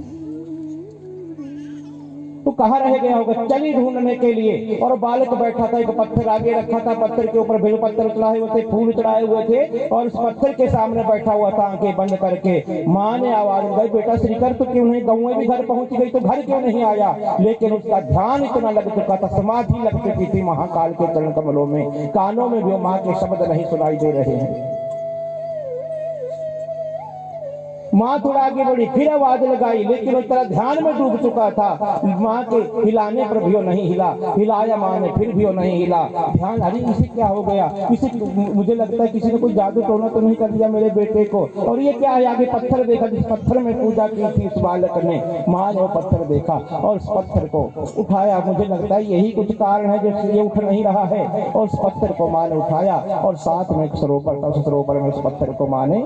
तो कहाँ रह गया होगा, चली ढूंढने के लिए। और बालक बैठा था, एक पत्थर आगे रखा था, पत्थर के ऊपर बेल पत्थर चढ़ाए हुए थे, फूल चढ़ाए हुए थे, और उस पत्थर के सामने बैठा हुआ था आंखें बंद करके। माँ ने आवाज लगाई, बेटा श्रीकर तो क्यों नहीं, गौएं भी घर पहुंच गई तो घर क्यों नहीं आया। लेकिन उसका ध्यान इतना लग चुका था, समाधि लग चुकी थी महाकाल के चरण कमलों में, कानों में भी माँ के शब्द नहीं सुनाई दे रहे हैं। माँ थोड़ा आगे बढ़ी, फिर आवाज लगाई, लेकिन उस तरह ध्यान में डूब चुका था। माँ के हिलाने पर भी वो नहीं हिला, हिलाया माँ ने फिर भी वो नहीं हिला। ध्यान, अरे इसे क्या हो गया, किसी मुझे लगता है किसी ने कोई जादू टोना तो नहीं कर दिया मेरे बेटे को। और ये क्या है, आगे पत्थर देखा, जिस पत्थर में पूजा की थी उस बालक ने, माँ ने वो पत्थर देखा और उस पत्थर को उठाया। मुझे लगता है यही कुछ कारण है जो ये उठ नहीं रहा है। और उस पत्थर को माँ ने उठाया और साथ में एक सरोवर था, उस सरोवर में उस पत्थर को माँ ने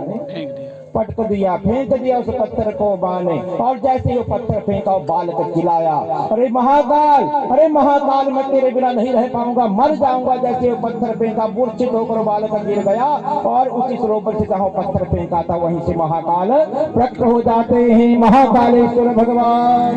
पटक दिया, फेंक दिया उस पत्थर को माँ ने। और जैसे वो पत्थर फेंका वो बालक चिल्लाया, अरे महाकाल, अरे महाकाल, मैं तेरे बिना नहीं रह पाऊंगा, मर जाऊंगा। जैसे वो पत्थर फेंका मूर्छित होकर बालक गिर गया, और उसी सरोवर से जहाँ पत्थर फेंका था वहीं से महाकाल प्रकट हो जाते हैं। महाकालेश्वर भगवान,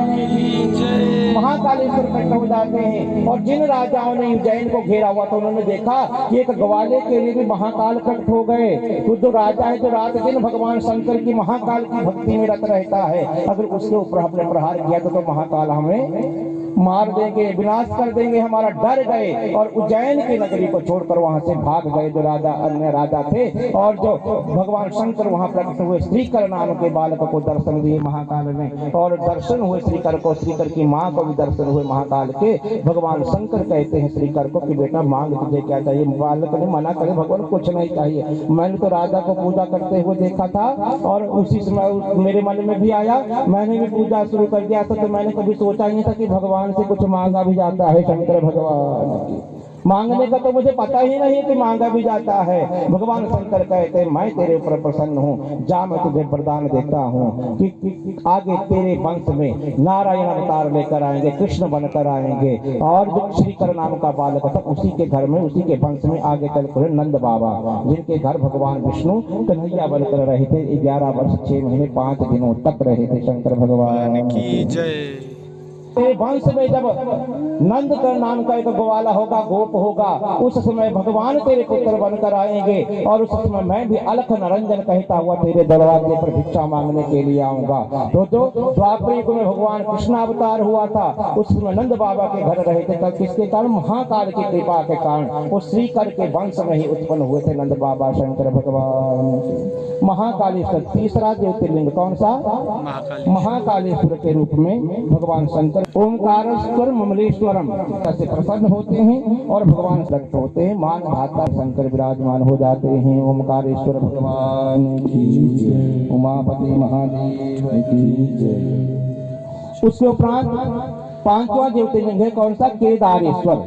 महाकालेश्वर प्रकट हो जाते हैं। और जिन राजाओं ने उज्जैन को घेरा हुआ था उन्होंने देखा कि एक ग्वाले के लिए भी महाकाल प्रकट हो गए। तो जो राजा है जो रात दिन भगवान शंकर की महाकाल की भक्ति में रत रहता है, अगर उसके ऊपर हमने प्रहार किया तो महाकाल हमें मार देंगे, विनाश कर देंगे। हमारा डर गए और उज्जैन की नगरी को छोड़कर वहां से भाग गए जो राजा अन्य राजा थे। और जो भगवान शंकर वहां प्रकट हुए, श्रीकर नाम के बालक को दर्शन दिए महाकाल में, और दर्शन हुए श्रीकर को, श्रीकर की माँ को भी दर्शन हुए महाकाल के। भगवान शंकर कहते हैं श्रीकर को कि बेटा मांग तुझे क्या चाहिए। बालक ने मना करे, भगवान कुछ नहीं चाहिए, मैंने तो राजा को पूजा करते हुए देखा था और उसी समय मेरे मन में भी आया, मैंने भी पूजा शुरू कर दिया था। तो मैंने कभी सोचा ही नहीं था कि भगवान से कुछ मांगा भी जाता है। शंकर भगवान की मांगने का तो मुझे पता ही नहीं कि मांगा भी जाता है। भगवान शंकर कहते हैं मैं तेरे ऊपर प्रसन्न हूँ, जा मैं तुझे वरदान देता हूँ कि आगे तेरे वंश में नारायण अवतार लेकर आएंगे, कृष्ण बनकर आएंगे। और जो श्रीकर नाम का बालक था उसी के घर में, उसी के वंश में आगे चलकर नंद बाबा, जिनके घर भगवान विष्णु कन्हैया बनकर रहे थे। 11 वर्ष 6 महीने 5 दिनों तक रहे थे शंकर भगवान की जय। वंश में जब नंद का नाम का एक ग्वाला होगा, गोप होगा, उस समय भगवान तेरे पुत्र बनकर आएंगे। और उस समय मैं भी अलख निरंजन कहता हुआ तेरे दरवाजे पर भिक्षा मांगने के लिए आऊंगा। तो जो द्वापर युग में भगवान कृष्ण अवतार हुआ था उस समय नंद बाबा के घर रहे थे। तब किसके कारण, महाकाल की कृपा के कारण वो श्रीकर के वंश में ही उत्पन्न हुए थे नंद बाबा शंकर भगवान। महाकालेश्वर तीसरा ज्योतिर्लिंग कौन सा, महाकालेश्वर के रूप में भगवान शंकर ओमकारेश्वर ममलेश्वरम से प्रसन्न होते हैं और भगवान प्रकट होते हैं। मान भाता शंकर विराजमान हो जाते हैं। ओमकारेश्वर भगवान की, उमापति महादेव की जय। उसके उपरांत 5वां ज्योतिर्लिंग है कौन सा, केदारेश्वर।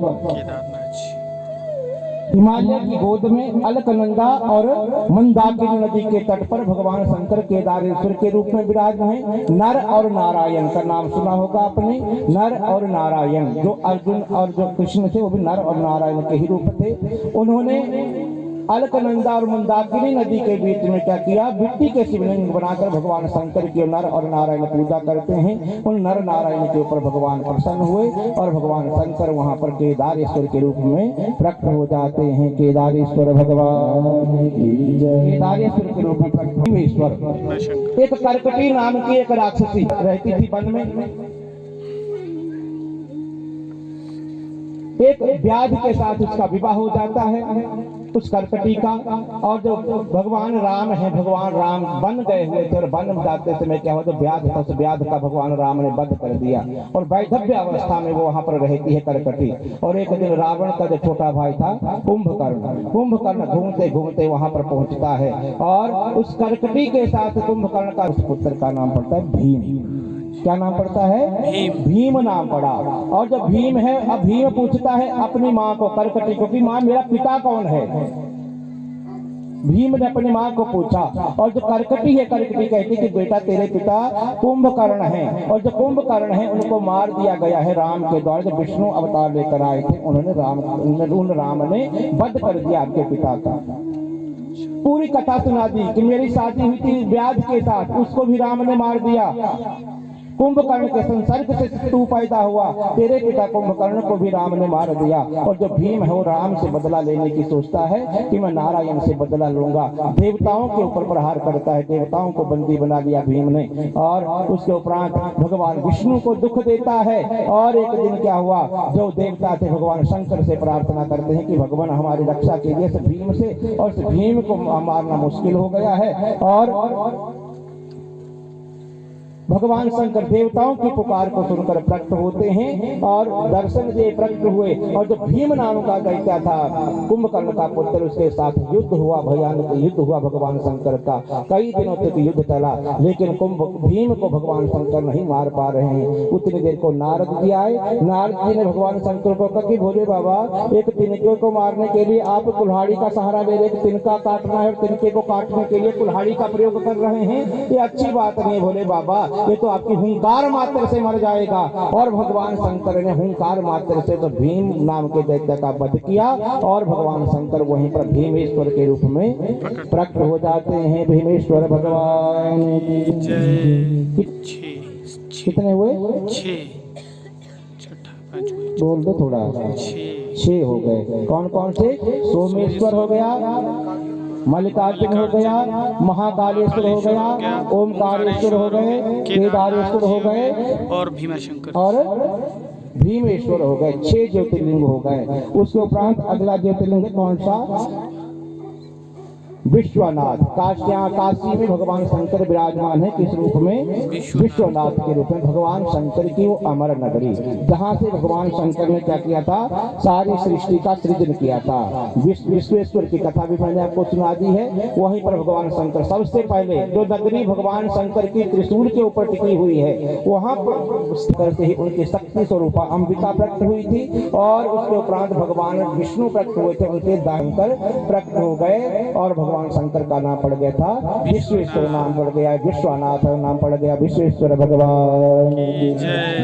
हिमालय की गोद में अलकनंदा और मंदाकिनी नदी के तट पर भगवान शंकर केदारेश्वर के रूप में विराज हैं। नर और नारायण का नाम सुना होगा आपने, नर और नारायण। जो अर्जुन और जो कृष्ण थे वो भी नर और नारायण के ही रूप थे। उन्होंने अलकनंदा और मंदाकिनी नदी के बीच में क्या किया, मिट्टी के शिवलिंग बनाकर भगवान शंकर की नर और नारायण पूजा करते हैं। उन नर नारायण के ऊपर भगवान प्रसन्न हुए और भगवान शंकर वहां पर केदारेश्वर के रूप में प्रकट हो जाते हैं। केदारेश्वर भगवान, केदारेश्वर के रूप में प्रकट हुए ईश्वर। एक कर्कटी नाम की एक राक्षसी रहती थी वन में। एक व्याध के साथ उसका विवाह हो जाता है, उस कर्कटी का। और जो भगवान राम है, भगवान राम बन गए हुए थे और वन में जाते समय क्या हुआ, जो व्याध था उस व्याध का भगवान राम ने वध कर दिया और वैधव्य अवस्था में वो वहां पर रहती है कर्कटी। और एक दिन रावण का जो छोटा भाई था कुंभकर्ण घूमते घूमते वहां पर पहुंचता है और उस कर्कटी के साथ कुंभकर्ण का उस पुत्र का नाम पड़ता है भीम। क्या नाम पड़ता है? भीम नाम पड़ा। और जब भीम है, अब भीम पूछता है अपनी माँ को, कर्कटी को, कि माँ मेरा पिता कौन है? भीम ने अपनी माँ को पूछा और जो कर्कटी है, कर्कटी कहती कि बेटा तेरे पिता कुंभकर्ण हैं और जो कुंभकर्ण हैं उनको मार दिया गया है राम के द्वारा। जब विष्णु अवतार लेकर आए थे उन राम ने वध कर दिया आपके पिता का। पूरी कथा सुना दी कि मेरी शादी हुई थी व्याध के साथ, उसको भी राम ने मार दिया। कुंभकर्ण के संसर्ग से तू पैदा हुआ, तेरे पिता कुंभकर्ण को भी राम ने मार दिया। और जो भीम है वो राम से बदला लेने की सोचता है कि मैं नारायण से बदला लूंगा। देवताओं के ऊपर प्रहार करता है, देवताओं को बंदी बना लिया भीम ने। और उसके उपरांत भगवान विष्णु को दुख देता है। और एक दिन क्या हुआ, जो देवता थे भगवान शंकर से प्रार्थना करते हैं कि भगवान हमारी रक्षा कीजिए इस भीम से, और इस भीम को मारना मुश्किल हो गया है। और भगवान शंकर देवताओं की पुकार को सुनकर प्रकट होते हैं और दर्शन दे प्रकट हुए। और जो भीम नाम का दैत्य था कुंभकर्ण का पुत्र, उसके साथ युद्ध हुआ, भयानक युद्ध हुआ भगवान शंकर का। कई दिनों तक युद्ध चला, लेकिन भीम को भगवान शंकर नहीं मार पा रहे हैं। उतनी देर को नारद जी आए। नारद जी ने भगवान शंकर को कहा कि भोले बाबा, एक तिनके को मारने के लिए आप कुल्हाड़ी का सहारा ले रहे, तिनका काटना है और तिनके को काटने के लिए कुल्हाड़ी का प्रयोग कर रहे हैं, ये अच्छी बात नहीं भोले बाबा, ये तो आपकी हुंकार मात्र से मर जाएगा। और भगवान शंकर ने हुंकार मात्र से तो भीम नाम के दैत्य का वध किया और भगवान शंकर वहीं पर भीमेश्वर के रूप में प्रकट हो जाते हैं। भीमेश्वर भगवान कितने हुए? 6 बोल दो थोड़ा। 6 हो गए। कौन कौन से? सोमेश्वर हो गया, मल्लिकार्जुन हो गया, महाकालेश्वर हो गया, ओमकारेश्वर हो गए, केदारेश्वर हो गए और भीमाशंकर और भीमेश्वर हो गए। 6 ज्योतिर्लिंग हो गए। उसके उपरांत अगला ज्योतिर्लिंग कौन सा? विश्वनाथ। काशी में भगवान शंकर विराजमान है। किस रूप में? विश्वनाथ के रूप में। भगवान शंकर की वो अमर नगरी, जहाँ से भगवान शंकर ने क्या किया था, सारी सृष्टि का सृजन किया था। विश्वेश्वर की कथा भी मैंने आपको सुना दी है। वहीं पर भगवान शंकर सबसे पहले जो नगरी भगवान शंकर की त्रिशूल के ऊपर टिकी हुई है, वहाँ पर से ही उनकी शक्ति स्वरूपा अंबिका प्रकट हुई थी। और उसके उपरांत भगवान विष्णु प्रकट हुए थे, उनके दानकर प्रकट हो गए और भगवान शंकर का नाम पड़ गया था विश्वेश्वर, नाम पड़ गया विश्वनाथ, नाम पड़ गया विश्वेश्वर भगवान।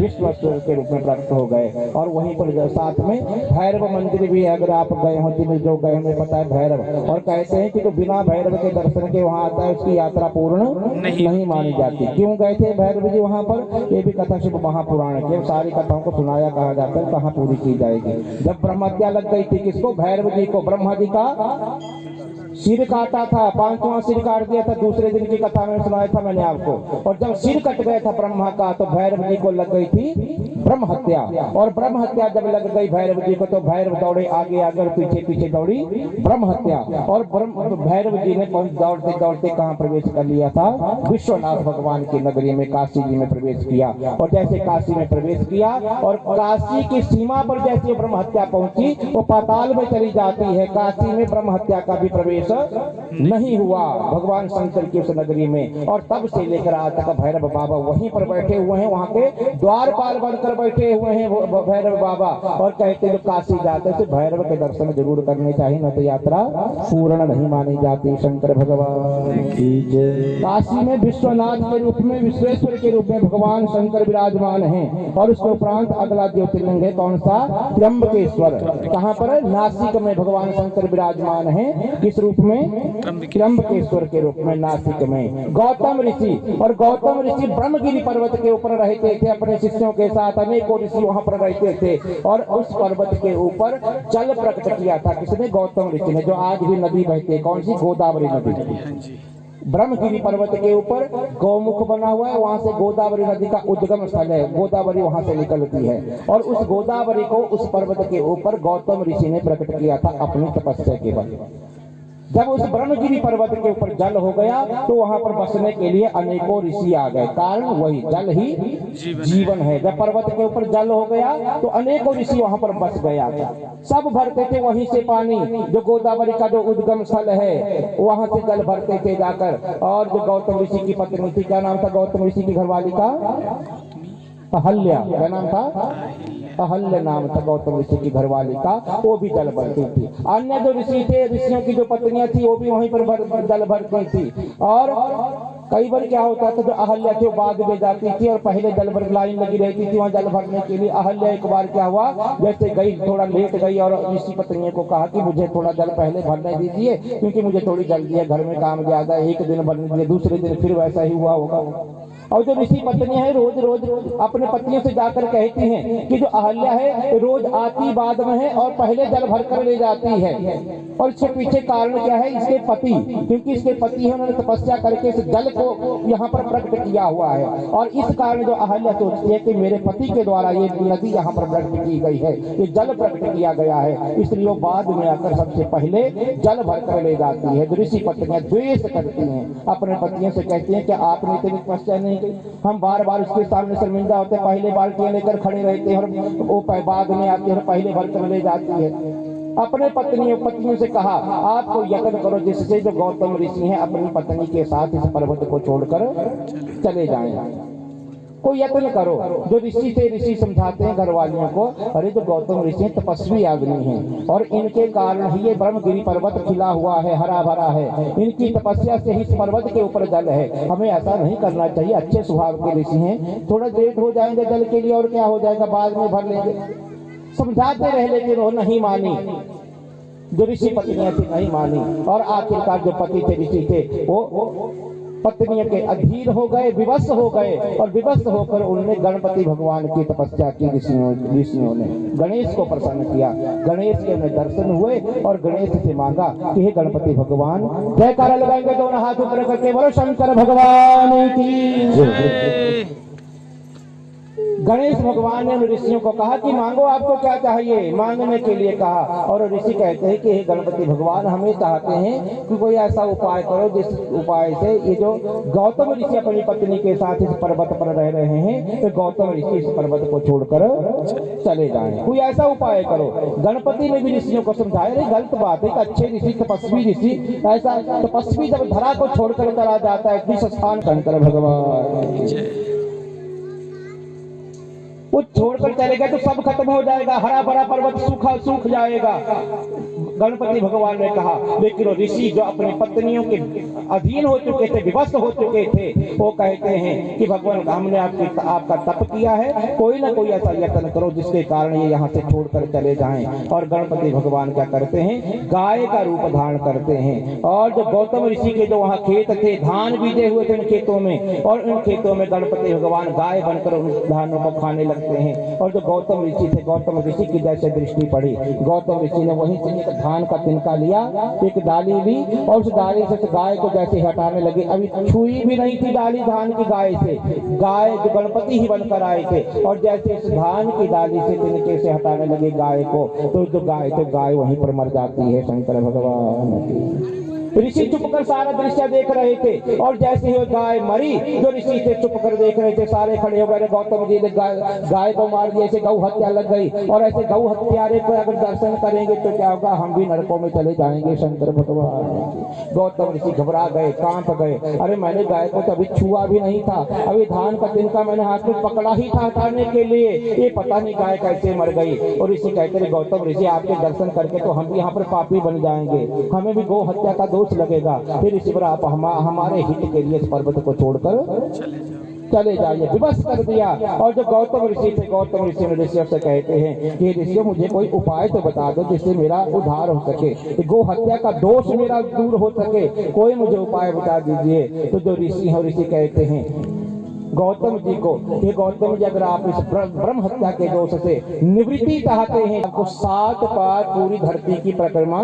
विश्वेश्वर के रूप में प्रकट हो गए। और वहीं पर साथ में भैरव मंदिर भी, अगर आप गए हो, जिन्हें जो गए हमें पता है भैरव। और कहते हैं कि जो बिना भैरव के दर्शन के वहां आता है उसकी यात्रा पूर्ण नहीं मानी जाती। क्यों गए थे भैरव जी वहां पर? ये भी कथा सिर्फ महापुराण की, सारी कथाओं को सुनाया कहा जाता है, कहाँ पूरी की जाएगी। जब ब्रह्म हत्या लग गई थी, किसको? भैरव जी को। ब्रह्मा जी का सिर काटा था, 5वां सिर काट दिया था। दूसरे दिन की कथा में सुनाया था मैंने आपको। और जब सिर कट गया था ब्रह्मा का, तो भैरव जी को लग गई थी ब्रह्म हत्या। और ब्रह्म हत्या जब लग गई भैरव जी को, तो भैरव दौड़े आगे आगे और पीछे पीछे दौड़ी ब्रह्म हत्या। और भैरव जी ने दौड़ते दौड़ते कहाँ प्रवेश कर लिया था? विश्वनाथ भगवान की नगरी में, काशी जी में प्रवेश किया। और जैसे काशी में प्रवेश किया और काशी की सीमा पर जैसे ब्रह्म हत्या पहुंची, वो पाताल में चली जाती है। काशी में ब्रह्म हत्या का भी प्रवेश नहीं हुआ भगवान शंकर की उस नगरी में। और तब से लेकर आज तक भैरव बाबा वहीं पर बैठे हुए हैं, वहां के द्वारपाल बनकर पर बैठे हुए हैं भैरव बाबा और कहते जो काशी जाते तो भैरव के दर्शन जरूर करने चाहिए, न तो यात्रा पूर्ण नहीं मानी जाती। शंकर भगवान की जय। काशी में विश्वनाथ के रूप में, विश्वेश्वर के रूप में भगवान शंकर विराजमान हैं। और उसके उपरांत अगला ज्योतिर्लिंग है कौन सा? त्र्यंबकेश्वर। कहाँ पर? नासिक में भगवान शंकर विराजमान हैं। किस रूप में? त्र्यंबकेश्वर के रूप में, नासिक में। गौतम ऋषि, और गौतम ऋषि ब्रह्मगिरी पर्वत के ऊपर रहते थे अपने शिष्यों के साथ। अनेकों ऋषि वहां पर रहते थे और उस पर्वत के ऊपर जल प्रकट किया था। किसने? गौतम ऋषि ने। जो आज भी नदी बहती है, कौन सी? गोदावरी नदी। ब्रह्मगिरी पर्वत के ऊपर गौमुख बना हुआ है, वहां से गोदावरी नदी का उद्गम स्थल है। गोदावरी वहां से निकलती है और उस गोदावरी को उस पर्वत के ऊपर गौतम ऋषि ने प्रकट किया था अपनी तपस्या के बल। जब उस ब्रह्मगिरी पर्वत के ऊपर जल हो गया तो वहां पर बसने के लिए अनेकों ऋषि आ गए। कारण वही, जल ही जीवन है। जब पर्वत के ऊपर जल हो गया तो अनेकों ऋषि वहां पर बस गया। सब भरते थे वहीं से पानी, जो गोदावरी का जो उद्गम स्थल है वहां से जल भरते थे जाकर। और जो गौतम ऋषि की पत्नी थी, क्या नाम था गौतम ऋषि की घरवाली का? अहल्या। क्या नाम था? अहल्य नाम था गौतम ऋषि की घरवाली का। वो भी जल भरती थी। अन्य जो ऋषि थे, ऋषियों की जो पत्नियां थी, वो भी वहीं पर जल भरती थी। और कई बार क्या होता था, जो अहल्या थी वो बाद में जाती थी और पहले जल भर लाइन लगी रहती थी वहां जल भरने के लिए। अहल्या एक बार क्या हुआ, जैसे गई, थोड़ा लेट गई और ऋषि पत्नियों को कहा कि मुझे थोड़ा जल पहले भरने दीजिए, क्योंकि मुझे थोड़ी जल्दी है, घर में काम ज्यादा है। एक दिन भरने दीजिए, दूसरे दिन फिर वैसा ही हुआ होगा। और जो ऋषि पत्नियां हैं रोज रोज अपने पत्नियों से जाकर कहती हैं कि जो अहल्या है रोज आती बाद में है और पहले जल भर कर ले जाती है। और इसके पीछे कारण क्या है? इसके पति, क्योंकि इसके पति है, उन्होंने तपस्या करके इस जल को यहाँ पर प्रकट किया हुआ है। और इस कारण जो अहल्या सोचती है कि मेरे पति के द्वारा ये नदी यहाँ पर प्रकट की गई है, ये जल प्रकट किया गया है, इसलिए वो बाद में आकर सबसे पहले जल भर कर ले जाती है। ऋषि पत्नियां द्वेष करती हैं, अपने पतियों से कहती हैं कि आपने इतनी तपस्या नहीं की, हम बार बार उसके सामने शर्मिंदा होते, पहले बाल्टियां लेकर खड़े रहते हैं और वो बाद में आती है और पहले भर कर ले जाती है। अपने पत्नियों से कहा आपको यत्न करो जिससे जो गौतम ऋषि हैं अपनी पत्नी के साथ इस पर्वत को छोड़कर चले जाएं। कोई यत्न करो। जो ऋषि समझाते हैं घरवालियों को, अरे जो गौतम ऋषि तपस्वी आदमी हैं और इनके कारण ही ये ब्रह्मगिरी पर्वत खिला हुआ है, हरा भरा है, इनकी तपस्या से ही इस पर्वत के ऊपर जल है, हमें ऐसा नहीं करना चाहिए। अच्छे स्वभाव के ऋषि हैं, थोड़ा लेट हो जाएंगे जल के लिए और क्या हो जाएगा, बाद में भर लेंगे। समझाते रहे लेकिन वो नहीं मानी। जो ऋषि पत्नियां थी नहीं मानी और आखिरकार जो पति थे ऋषि थे वो पत्नियों के अधीन हो गए, विवश हो गए। और विवश होकर उन्होंने गणपति भगवान की तपस्या की। ऋषियों ने गणेश को प्रसन्न किया, गणेश के उन्हें दर्शन हुए और गणेश से मांगा कि हे गणपति भगवान, जयकारा लगाएंगे दोनों हाथ ऊपर करके, बोलो शंकर भगवान की जय। गणेश भगवान ने ऋषियों को कहा कि मांगो, आपको क्या चाहिए, मांगने के लिए कहा। और ऋषि कहते हैं कि हे गणपति भगवान, हमें चाहते हैं कि कोई ऐसा उपाय करो जिस उपाय से ये जो गौतम ऋषि अपनी पत्नी के साथ इस पर्वत पर रह रहे हैं, तो गौतम ऋषि इस पर्वत को छोड़कर चले जाएं। कोई ऐसा उपाय करो। गणपति ने भी ऋषियों को समझाया, अरे गलत बात है, अच्छे ऋषि, तपस्वी ऋषि, ऐसा तपस्वी जब धरा को छोड़कर चला जाता है किस स्थान, शंकर भगवान वो छोड़कर चलेगा तो सब खत्म हो जाएगा, हरा भरा पर्वत सूख जाएगा। गणपति भगवान ने कहा, लेकिन ऋषि जो अपनी पत्नियों के अधीन हो चुके थे, विवश हो चुके थे, वो कहते हैं कि भगवान हमने आपका तप किया है, कोई ना कोई ऐसा यत्न करो जिसके कारण ये यहाँ से छोड़कर चले जाएं। और गणपति भगवान क्या करते हैं, गाय का रूप धारण करते हैं। और जो गौतम ऋषि के जो वहाँ खेत थे, धान बीजे हुए थे उन खेतों में, और उन खेतों में गणपति भगवान गाय बनकर उन धानों को खाने लगते हैं। और जो गौतम ऋषि थे, गौतम ऋषि की जैसे दृष्टि पड़ी, गौतम ऋषि ने वहीं से एक धान का तिनका लिया, एक डाली ली और उस डाली से गाय को जैसे हटाने लगे। अभी छुई भी नहीं थी डाली धान की गाय से, गाय जो गणपति ही बनकर आए थे, और जैसे इस धान की डाली से तिनके से हटाने लगे गाय को, तो जो गाय वहीं पर मर जाती है। शंकर भगवान ऋषि चुप कर सारा दृश्य देख रहे थे और जैसे ही गाय मरी जो ऋषि थे चुप कर देख रहे थे, सारे खड़े हो गए। गौतम जी ने गाय को मार दिया, ऐसे गौ हत्या लग गई। और ऐसे गौ हत्यारे को अगर दर्शन करेंगे तो क्या होगा, हम भी नरकों में चले जाएंगे। शंकर भगवान गौतम ऋषि घबरा गए, कांप गए। अरे मैंने गाय को तो अभी छुआ भी नहीं था, अभी धान का तिनका मैंने हाथ में पकड़ा ही था हटाने के लिए, ये पता नहीं गाय कैसे मर गई। और ऋषि कहते रहे गौतम ऋषि आपके दर्शन करके तो हम भी यहाँ पर पापी बन जाएंगे, हमें भी गौ हत्या का दोष लगेगा। फिर ऋषि पर आप हमारे हित के लिए इस पर्वत को छोड़कर चले जाइए, विवश कर दिया। और जो गौतम ऋषि थे, गौतम ऋषि ने ऋषियों से कहते हैं कि ऋषियों मुझे कोई उपाय तो बता दो जिससे मेरा उद्धार हो सके, गौ हत्या का दोष मेरा दूर हो सके, कोई मुझे उपाय बता दीजिए। तो जो ऋषि हैं ऋषि कहते हैं गौतम जी को कि गौतम जी अगर आप इस ब्रह्म हत्या के दोष से निवृत्ति चाहते हैं, आपको 7 बार पूरी धरती की परिक्रमा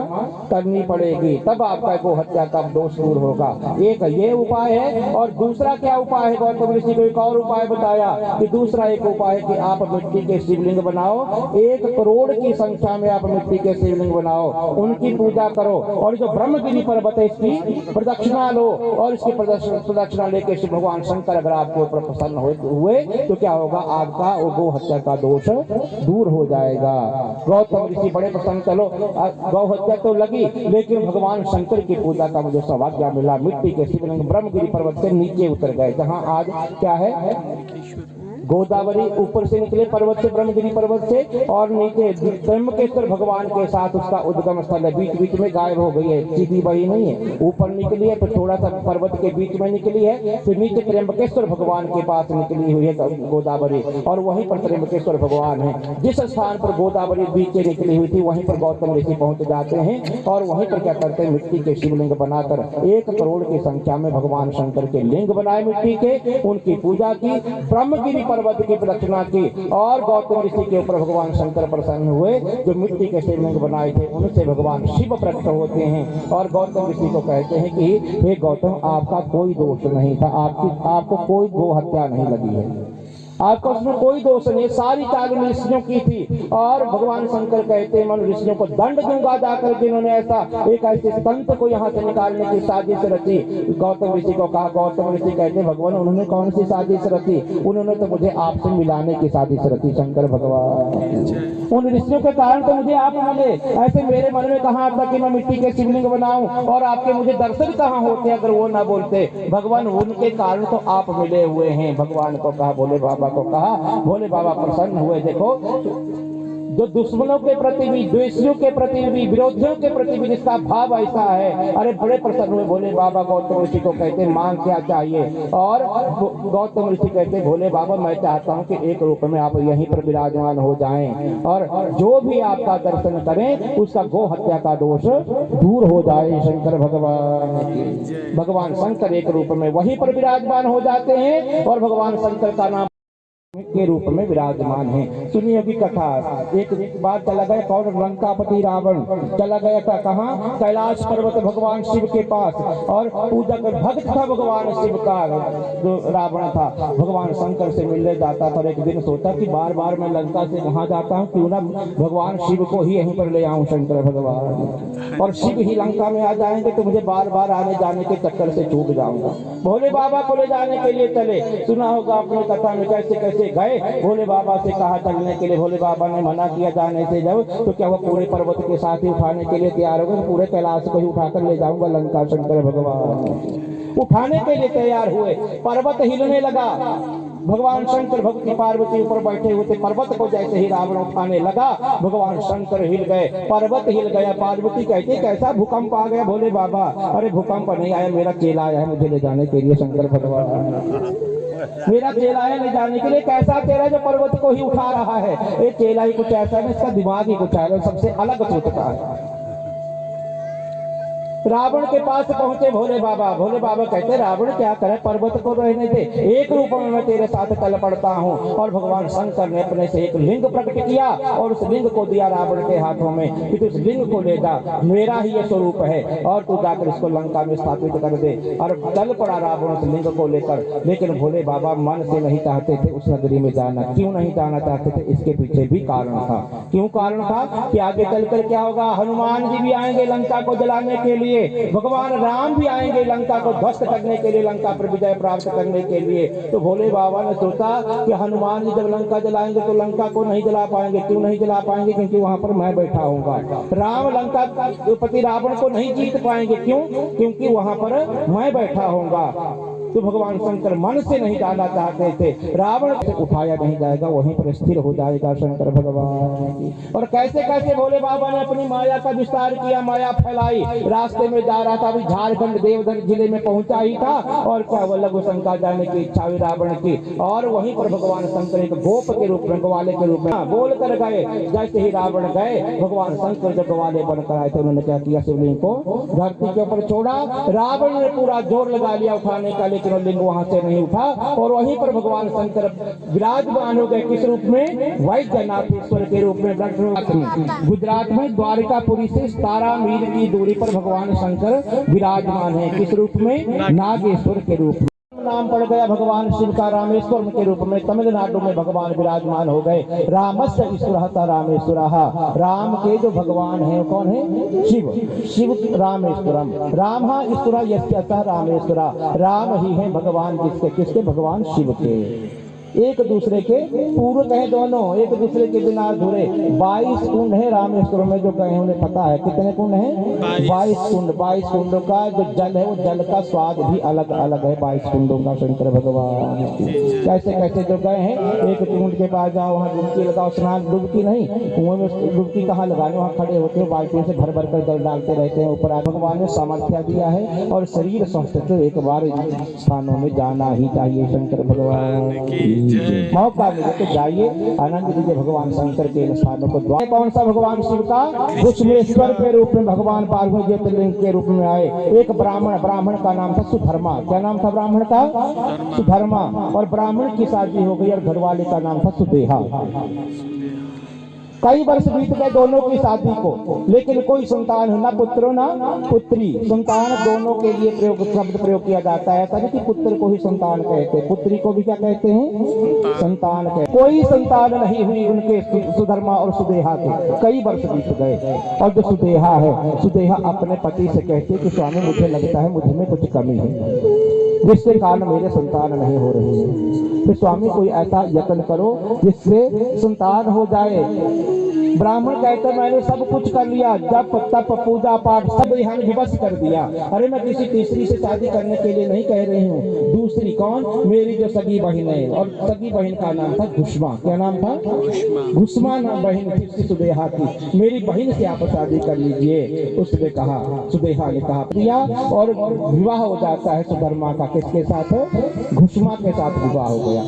करनी पड़ेगी, तब आपका गौ हत्या का दोष दूर होगा। एक ये उपाय है। और दूसरा क्या उपाय है, गौतम ऋषि को एक और उपाय बताया कि दूसरा एक उपाय है कि आप मिट्टी के शिवलिंग बनाओ, 1 करोड़ की संख्या में आप मिट्टी के शिवलिंग बनाओ, उनकी पूजा करो। और जो ब्रह्मगिरी पर्वत है इसकी प्रदक्षिणा लो, और इसकी प्रदक्षिणा लेके शिव भगवान शंकर अगर आपके प्रसन्न हुए तो क्या होगा, आपका वो गौ हत्या का दोष दूर हो जाएगा। गौतम ऋषि बड़े प्रसन्न, चलो गौ हत्या तो लगी लेकिन भगवान शंकर की पूजा का मुझे सौभाग्य मिला। मिट्टी के शिवलिंग ब्रह्मगिरी पर्वत से नीचे उतर गए, जहाँ आज क्या है गोदावरी, ऊपर से निकले पर्वत से, ब्रह्मगिरी पर्वत से, और नीचे त्र्यंबकेश्वर भगवान के साथ उसका उद्गम स्थल है। बीच बीच में गायब हो गई है, सीधी बही नहीं है, ऊपर निकली है तो थोड़ा सा पर्वत के बीच में निकली है, फिर नीचे त्र्यंबकेश्वर भगवान के पास निकली हुई है गोदावरी, और वहीं पर त्र्यंबकेश्वर भगवान है। जिस स्थान पर गोदावरी बीच निकली हुई थी वहीं पर गौतम ऋषि पहुंच जाते हैं, और वहीं पर क्या करते हैं, मिट्टी के शिवलिंग बनाकर 1 करोड़ की संख्या में भगवान शंकर के लिंग बनाए मिट्टी के, उनकी पूजा की, ब्रह्मगिरी पर्वत की प्रदक्षिणा की, और गौतम ऋषि के ऊपर भगवान शंकर प्रसन्न हुए। जो मिट्टी के शिवलिंग बनाए थे उनसे भगवान शिव प्रकट होते हैं और गौतम ऋषि को कहते हैं कि हे गौतम, आपका कोई दोष नहीं था, आपको कोई गो हत्या नहीं लगी है, आपको उसमें कोई दोष नहीं, सारी चाल ऋषियों की थी। और भगवान शंकर कहते हैं, मैं ऋषियों को दंड दूंगा जाकर, जिन्होंने ऐसा एक ऐसे संत को यहाँ से निकालने की साजिश रची। गौतम ऋषि को कहा, गौतम ऋषि कहते हैं भगवान उन्होंने कौन सी साजिश रची, उन्होंने तो मुझे आपसे मिलाने की साजिश रची। शंकर भगवान, उन ऋषियों के कारण तो मुझे आप मिले, ऐसे मेरे मन में कहाँ आता कि मैं मिट्टी के शिवलिंग बनाऊं और आपके मुझे दर्शन कहाँ होते अगर वो ना बोलते। भगवान उनके कारण तो आप मिले हुए हैं। भगवान को कहा, भोले बाबा को कहा, भोले बाबा प्रसन्न हुए। देखो जो दुश्मनों के प्रति भी, द्वेषियों के प्रति भी, विरोधियों के प्रति भी जिसका भाव ऐसा है, अरे बड़े प्रसन्न हुए भोले बाबा। गौतम ऋषि को कहते मांग क्या चाहिए, और गौतम ऋषि कहते भोले बाबा मैं चाहता हूँ कि एक रूप में आप यहीं पर विराजमान हो जाएं और जो भी आपका दर्शन करें उसका गौ हत्या का दोष दूर हो जाए। शंकर भगवान की, भगवान शंकर एक रूप में वहीं पर विराजमान हो जाते हैं और भगवान शंकर का नाम के रूप में विराजमान है। सुनिए की कथा। एक बार चला गया कौन, लंकापति रावण चला गया था कहाँ, कैलाश पर्वत भगवान शिव के पास, और पूजा कर भक्त था भगवान शिव का जो रावण था। भगवान शंकर से मिलने जाता था, एक दिन सोचा कि बार बार मैं लंका से वहां जाता हूँ, क्यों ना भगवान शिव को ही यहीं पर ले आऊं। शंकर भगवान और शिव ही लंका में आ जाएंगे तो मुझे बार बार आने जाने के चक्कर से चूक जाऊंगा। भोले बाबा को ले जाने के लिए चले। सुना होगा अपनी कथा में कैसे कैसे गए, भोले बाबा से कहा चलने के लिए, भोले बाबा ने मना किया जाने से। जब तो क्या वो पूरे पर्वत के साथ ही उठाने के लिए तैयार हो गए, पूरे कैलाश को ही उठाकर ले जाऊंगा लंका। शंकर भगवान उठाने के लिए तैयार हुए, पर्वत हिलने लगा। भगवान शंकर भक्ति पार्वती ऊपर बैठे हुए थे, पर्वत को जैसे ही रावण उठाने लगा भगवान शंकर हिल गए, पर्वत हिल गया। पार्वती कहती कैसा भूकंप आ गया भोले बाबा। अरे भूकंप नहीं आया, मेरा चेला आया है मुझे ले जाने के लिए। शंकर भगवान मेरा चेला है ले जाने के लिए। कैसा चेला जो पर्वत को ही उठा रहा है, ये चेला ही कुछ ऐसा है, इसका दिमाग ही कुछ है, सबसे अलग सोचता है। रावण के पास पहुंचे भोले बाबा। भोले बाबा कहते रावण क्या करे, पर्वत को रहने दे, एक रूप में मैं तेरे साथ चल पड़ता हूं। और भगवान शंकर ने अपने से एक लिंग प्रकट किया और उस लिंग को दिया रावण के हाथों में कि तू उस लिंग को ले जा, मेरा ही ये स्वरूप है और तू जाकर इसको लंका में स्थापित कर दे। और चल पड़ा रावण उस लिंग को लेकर। लेकिन भोले बाबा मन से नहीं चाहते थे उस नगरी में जाना। क्यों नहीं जाना चाहते थे, इसके पीछे भी कारण था। क्यों कारण था कि आगे चलकर क्या होगा, हनुमान जी भी आएंगे लंका को जलाने के लिए। लिए भगवान राम भी आएंगे लंका को ध्वस्त करने के लिए, लंका पर विजय प्राप्त करने के लिए। तो भोले बाबा ने सोचा कि हनुमान जी जब लंका जलाएंगे तो लंका को नहीं जला पाएंगे। क्यों नहीं जला पाएंगे? क्योंकि वहां पर मैं बैठा हूँगा। राम लंका पति रावण को नहीं जीत पाएंगे। क्यों? क्योंकि वहां पर मैं बैठा हूँगा। तो भगवान शंकर मन से नहीं जाना चाहते थे। रावण से उठाया नहीं जाएगा, वहीं पर स्थिर हो जाएगा शंकर भगवान की। और कैसे कैसे भोले बाबा ने अपनी माया का विस्तार किया, माया फैलाई। रास्ते में जा रहा था, अभी झारखंड देवघर जिले में पहुंचा ही था, और क्या वो लघु शंका जाने की इच्छा हुई रावण की। और वहीं पर भगवान शंकर एक गोप के रूप में, ग्वाले के रूप में बोल कर गए। जैसे ही रावण गए, भगवान शंकर जब ग्वाले बनकर आए थे, उन्होंने क्या किया? शिवलिंग को धरती के ऊपर छोड़ा। रावण ने पूरा जोर लगा लिया उठाने का, लेकिन लिंग वहां से नहीं उठा। और वहीं पर भगवान शंकर विराजमान हो गए। किस रूप में? वैद्यनाथेश्वर के रूप में। गुजरात में द्वारिकापुरी से 17 मील की दूरी पर भगवान शंकर विराजमान है। किस रूप में? नागेश्वर के रूप में। नाम पड़ गया भगवान शिव का रामेश्वर के रूप में। तमिलनाडु में भगवान विराजमान हो गए। रामस्य ईश्वरः रामेश्वरः। राम के जो भगवान है कौन है? शिव। शिव रामेश्वरम। राम ईश्वर यस्य रामेश्वरा। राम ही है भगवान किसके? किसके? भगवान शिव के। एक दूसरे के पूरक हैं दोनों, एक दूसरे के बिना अधूरे। 22 कुंड है रामेश्वर में, जो कहे उन्हें पता है कितने कुंड हैं? 22 कुंड। 22 कुंडों का जो जल है वो जल का स्वाद भी अलग अलग है 22 कुंडों का शंकर भगवान। कैसे कैसे जो गए हैं, एक कुंड के पास जाओ, वहाँ डुबकी लगाओ। स्नान डुबकी नहीं, कुएं में डुबकी कहाँ लगाने? वहाँ खड़े होते हो, बाल्टी से भर भर कर जल डालते रहते हैं ऊपर। भगवान ने सामर्थ्य दिया है, और शरीर स्वस्थ तो एक बार स्थानों में जाना ही चाहिए शंकर भगवान की। मौका मिले तो जाइए, आनंद लीजिए भगवान शंकर के स्थानों को। द्वार कौन सा? भगवान शिव का घुसमेश्वर के रूप में भगवान 12वें ज्योतिर्लिंग के रूप में आए। एक ब्राह्मण का नाम था सुधर्मा। क्या नाम था ब्राह्मण का? सुधर्मा। और ब्राह्मण की शादी हो गई, और घरवाले का नाम था सुदेहा। कई वर्ष बीत गए दोनों की शादी को, लेकिन कोई संतान ना पुत्र ना पुत्री। संतान दोनों के लिए शब्द प्रयोग किया जाता है। ऐसा नहीं कि पुत्र को ही संतान कहते, पुत्री को भी क्या कहते हैं? संतान कहते। कोई संतान नहीं हुई उनके, सुधर्मा और सुदेहा के। कई वर्ष बीत गए, और जो सुदेहा है, सुदेहा अपने पति से कहते कि स्वामी मुझे लगता है मुझ में कुछ कमी है, जिसके कारण मेरे संतान नहीं हो रही है। तो स्वामी कोई ऐसा यत्न करो जिससे संतान हो जाए। ब्राह्मण कहते मैंने सब कुछ कर लिया, जप तप पूजा पाठ सब यहाँ विवश कर दिया। अरे मैं किसी तीसरी से शादी करने के लिए नहीं कह रही हूँ। दूसरी कौन? मेरी जो सगी बहन है, और सगी बहन का नाम था घुष्मा। क्या नाम था? घुष्मा नाम बहन थी सुदेहा की। मेरी बहन से आप शादी कर लीजिए। उसने कहा, सुदेहा ने कहा दिया, और विवाह हो जाता है सुधर्मा का। किसके साथ? घुष्मा के साथ विवाह हो गया।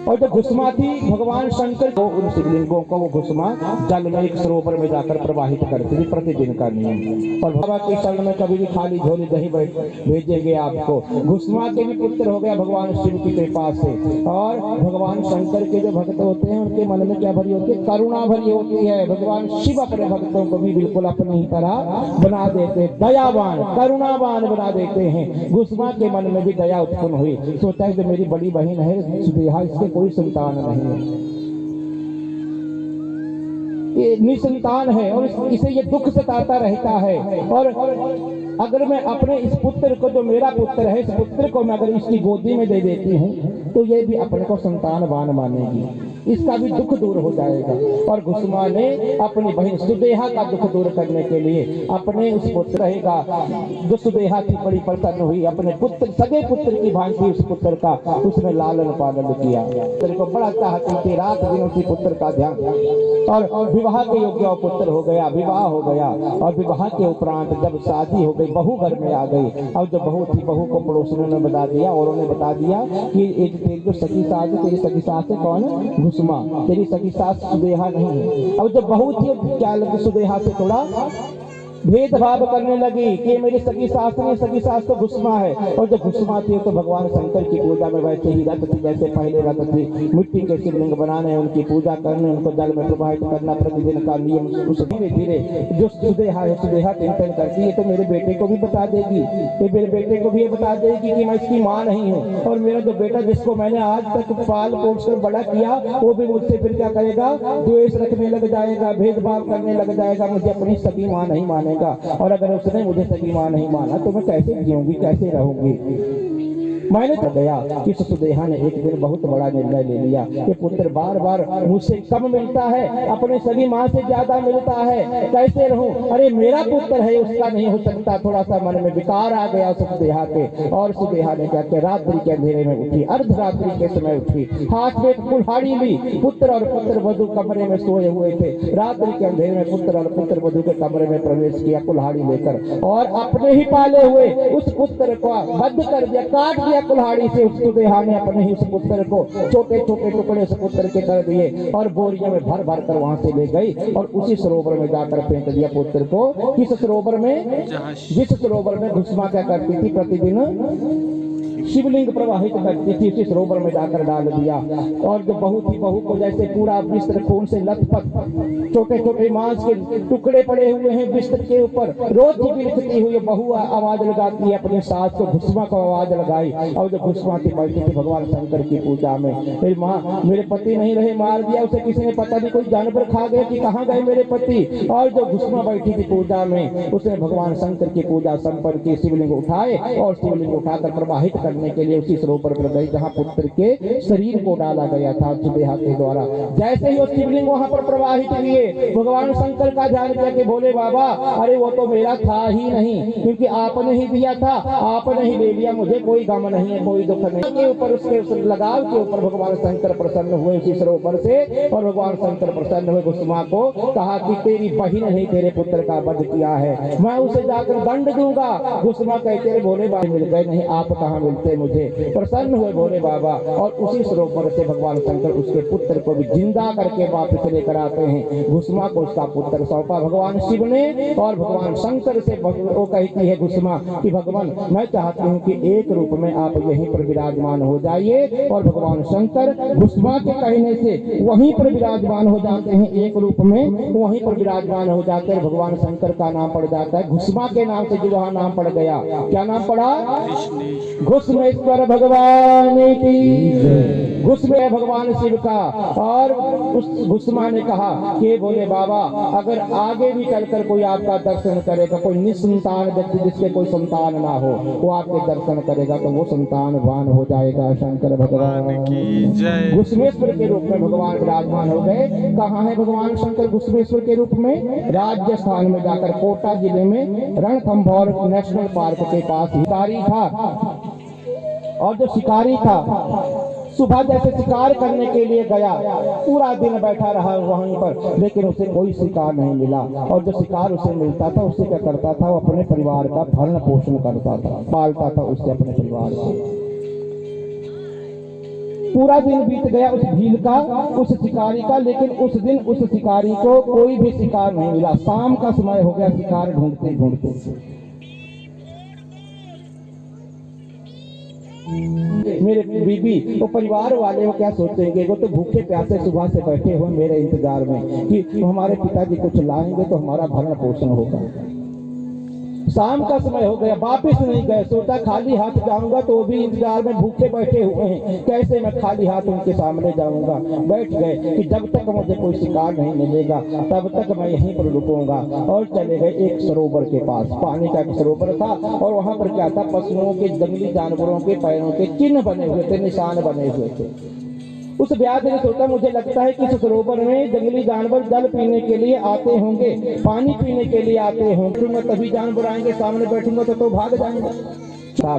और जो घुष्मा थी, भगवान शंकर को उन शिवलिंगों को वो घुष्मा जल में एक सरोवर में जाकर प्रवाहित करती थी, प्रतिदिन का नियम। और बाबा के शरण में कभी भी खाली झोली नहीं भेजेंगे आपको। घुष्मा के भी पुत्र हो गया भगवान शिव की कृपा से। और भगवान शंकर के जो भक्त होते हैं उनके मन में क्या भरी होती है? करुणा भरी होती है। भगवान शिव अपने भक्तों को भी बिल्कुल अपनी ही तरह बना देते, दयावान करुणावान बना देते हैं। घुष्मा के मन में भी दया उत्पन्न हुई। सोचा है जो मेरी बड़ी बहन है सुदेहा, इसके कोई संतान नहीं है, ये निसंतान है, और इसे ये दुख सताता रहता है। और अगर मैं अपने इस पुत्र को, जो मेरा पुत्र है, इस पुत्र को मैं अगर इसकी गोदी में दे देती हूँ तो ये भी अपने को संतानवान मानेगी, इसका भी दुख दूर हो जाएगा। और घुष्मा ने अपनी बहन सुदेहा का दुख दूर करने के लिए अपने उस पुत्र रहेगा, जो सुदेहा की बड़ी प्रसन्न हुई, अपने पुत्र, सगे पुत्र की भांति उस पुत्र का उसने लालन पालन किया। पुत्र को बड़ा चाहती थी, रात दिन उसी पुत्र का ध्यान। और विवाह के योग्य पुत्र हो गया, विवाह हो गया। और विवाह के उपरांत जब शादी हो गई, बहू घर में आ गई। अब जो बहू थी, बहू को पड़ोसियों ने बता दिया, और उन्होंने बता दिया कि एक जो सगी सास है, तेरी सगी सास है कौन? घुष्मा। तेरी सगी सास सुदेहा नहीं है। अब जब बहू थी, क्या लगी सुदेहा से थोड़ा भेदभाव करने लगी कि मेरी सगी सास नहीं, सगी सास तो घुष्मा है। और जब घुष्मा थी तो भगवान शंकर की पूजा में वैसे ही रत थी जैसे पहले रत थी। मिट्टी के शिवलिंग बनाने, उनकी पूजा करने, उनको जल में प्रवाहित करना प्रतिदिन का नियम। उस धीरे धीरे जो सुदेहा है, सुदेहा चिंतन करती है तो मेरे बेटे को भी बता देगी, ये मेरे बेटे को भी ये बता देगी कि मैं इसकी माँ नहीं हूँ। और मेरा जो बेटा जिसको मैंने आज तक पाल पोस कर बड़ा किया, वो भी मुझसे फिर क्या करेगा? द्वेष रखने लग जाएगा, भेदभाव करने लग जाएगा, मुझे अपनी सगी माँ नहीं माने। मानेगा, और अगर उसने मुझे सगी माँ नहीं माना तो मैं कैसे जीऊंगी, कैसे रहूंगी। मैंने तो गया कि सुदेहा ने एक दिन बहुत बड़ा निर्णय ले लिया कि पुत्र बार बार मुझसे कम मिलता है, अपने सगी माँ से ज्यादा मिलता है, कैसे रहूं। अरे मेरा पुत्र है, उसका नहीं हो सकता। थोड़ा सा मन में विकार आ गया सुदेहा के, और सुदेहा ने क्या किया, रात्रि के अंधेरे में उठी, अर्धरात्रि के समय उठी, हाथ में कुल्हाड़ी ली। पुत्र और पुत्र वधू कमरे में सोए हुए थे। रात्रि के अंधेरे में पुत्र और पुत्र वधू के कमरे में प्रवेश किया कुल्हाड़ी लेकर, और अपने ही पाले हुए उस पुत्र को बंद कर दिया, काट दिया कुल्हाड़ी से। उस सुदेहा ने अपने ही उस पुत्र को छोटे छोटे टुकड़े उस पुत्र के कर दिए, और बोरियों में भर भर कर वहां से ले गई, और उसी सरोवर में जाकर फेंक दिया पुत्र को। किस सरोवर में? जिस सरोवर में घुसमा क्या करती थी, प्रतिदिन शिवलिंग प्रवाहित करती थी, उसी सरोवर में जाकर डाल दिया। और जो बहू को जैसे पूरा बिस्तर खून से लथपथ, छोटे छोटे मांस के टुकड़े पड़े हुए हैं बिस्तर के ऊपर, रोज बिलखती हुई बहू आवाज लगाती है अपनी सास को, घुसमा को आवाज लगाई। और जो घुसमा की बैठी थी भगवान शंकर की पूजा में, मेरी माँ, मेरे पति नहीं रहे, मार दिया उसे किसी ने, पता नहीं कोई जानवर खा गया कि कहाँ गए मेरे पति। और जो घुसमा बैठी थी पूजा में, उसने भगवान शंकर की पूजा संपन्न की, शिवलिंग उठाए और शिवलिंग उठाकर प्रवाहित करने के लिए उसी सरोवर पर गई जहां पुत्र के शरीर को डाला गया था सुदेहा के द्वारा। जैसे ही वो शिवलिंग वहां पर प्रवाहित हुए, भगवान शंकर का ध्यान किया कि भोले बाबा, अरे वो तो मेरा था ही नहीं, क्योंकि आपने ही दिया था, आपने ही ले लिया, मुझे कोई गम नहीं है, कोई दुख नहीं। के ऊपर उसके उस लगाव के ऊपर भगवान शंकर प्रसन्न हुए उसी सरोवर से, और भगवान शंकर प्रसन्न हुए, घुसमा को कहा कि तेरी बहन ने तेरे पुत्र का वध किया है, मैं उसे जाकर दंड दूंगा। घुसमा कहते भोले बाबा मिल गए, नहीं आप कहाँ मिलते मुझे। प्रसन्न हुए भोले बाबा, और उसी सरोवर से भगवान शंकर उसके पुत्र को भी जिंदा करके वापस लेकर आते हैं। घुसमा को उसका पुत्र सौंपा भगवान शिव ने, और भगवान शंकर से वो कहती है घुसमा कि भगवान मैं चाहती हूँ कि एक रूप में आप यहीं पर विराजमान हो जाइए। और भगवान शंकर घुसमा के कहने से वहीं पर विराजमान हो जाते हैं, एक रूप में वहीं पर विराजमान हो जाते हैं। भगवान शंकर का नाम पड़ जाता है घुसमा के नाम से, जो वहाँ नाम पड़ गया। क्या नाम पड़ा? घुसमेश्वर भगवान की, घुसमे भगवान शिव का। और उस घुसमा ने कहा कि बोले बाबा, अगर आगे भी चलकर कोई आपका दर्शन करेगा, कोई निसंतान व्यक्ति जिसके कोई संतान ना हो, वो आपके दर्शन करेगा तो वो संतानवान हो जाएगा। शंकर भगवान की जय। घुसमेश्वर के रूप में भगवान विराजमान हो गए। कहाँ है भगवान शंकर घुसमेश्वर के रूप में? राजस्थान में जाकर कोटा जिले में रणथंभौर नेशनल पार्क के पास शिकारी था। और जो शिकारी था सुबह जैसे शिकार करने के लिए गया, पूरा दिन बैठा रहा वहीं पर, लेकिन उसे कोई शिकार नहीं मिला। और जो शिकार उसे मिलता था उससे क्या करता था, वो अपने परिवार का भरण पोषण करता था, पालता था उससे अपने परिवार को। पूरा दिन बीत गया उस भील का, उस शिकारी का, लेकिन उस दिन उस शिकारी को कोई भी शिकार नहीं मिला। शाम का समय हो गया, शिकार ढूंढते ढूंढते। मेरे बीबी वो परिवार वाले वो क्या सोचेंगे, वो तो भूखे प्यासे सुबह से बैठे हुए मेरे इंतजार में कि हमारे पिताजी कुछ लाएंगे तो हमारा भरण पोषण होगा। शाम का समय हो गया, वापिस नहीं गए। सोचा खाली हाथ जाऊंगा तो वो भी इंतजार में भूखे बैठे हुए हैं, कैसे मैं खाली हाथ उनके सामने जाऊंगा। बैठ गए कि जब तक मुझे कोई शिकार नहीं मिलेगा तब तक मैं यहीं पर रुकूंगा। और चले गए एक सरोवर के पास, पानी का एक सरोवर था, और वहां पर क्या था, पशुओं के, जंगली जानवरों के पैरों के चिन्ह बने हुए थे, निशान बने हुए थे। उस व्याध ने सोचा मुझे लगता है कि इस सरोवर में जंगली जानवर जल पीने के लिए आते होंगे, पानी पीने के लिए आते होंगे, मैं तभी जानवर आएंगे, सामने बैठूंगा तो भाग जाएंगे।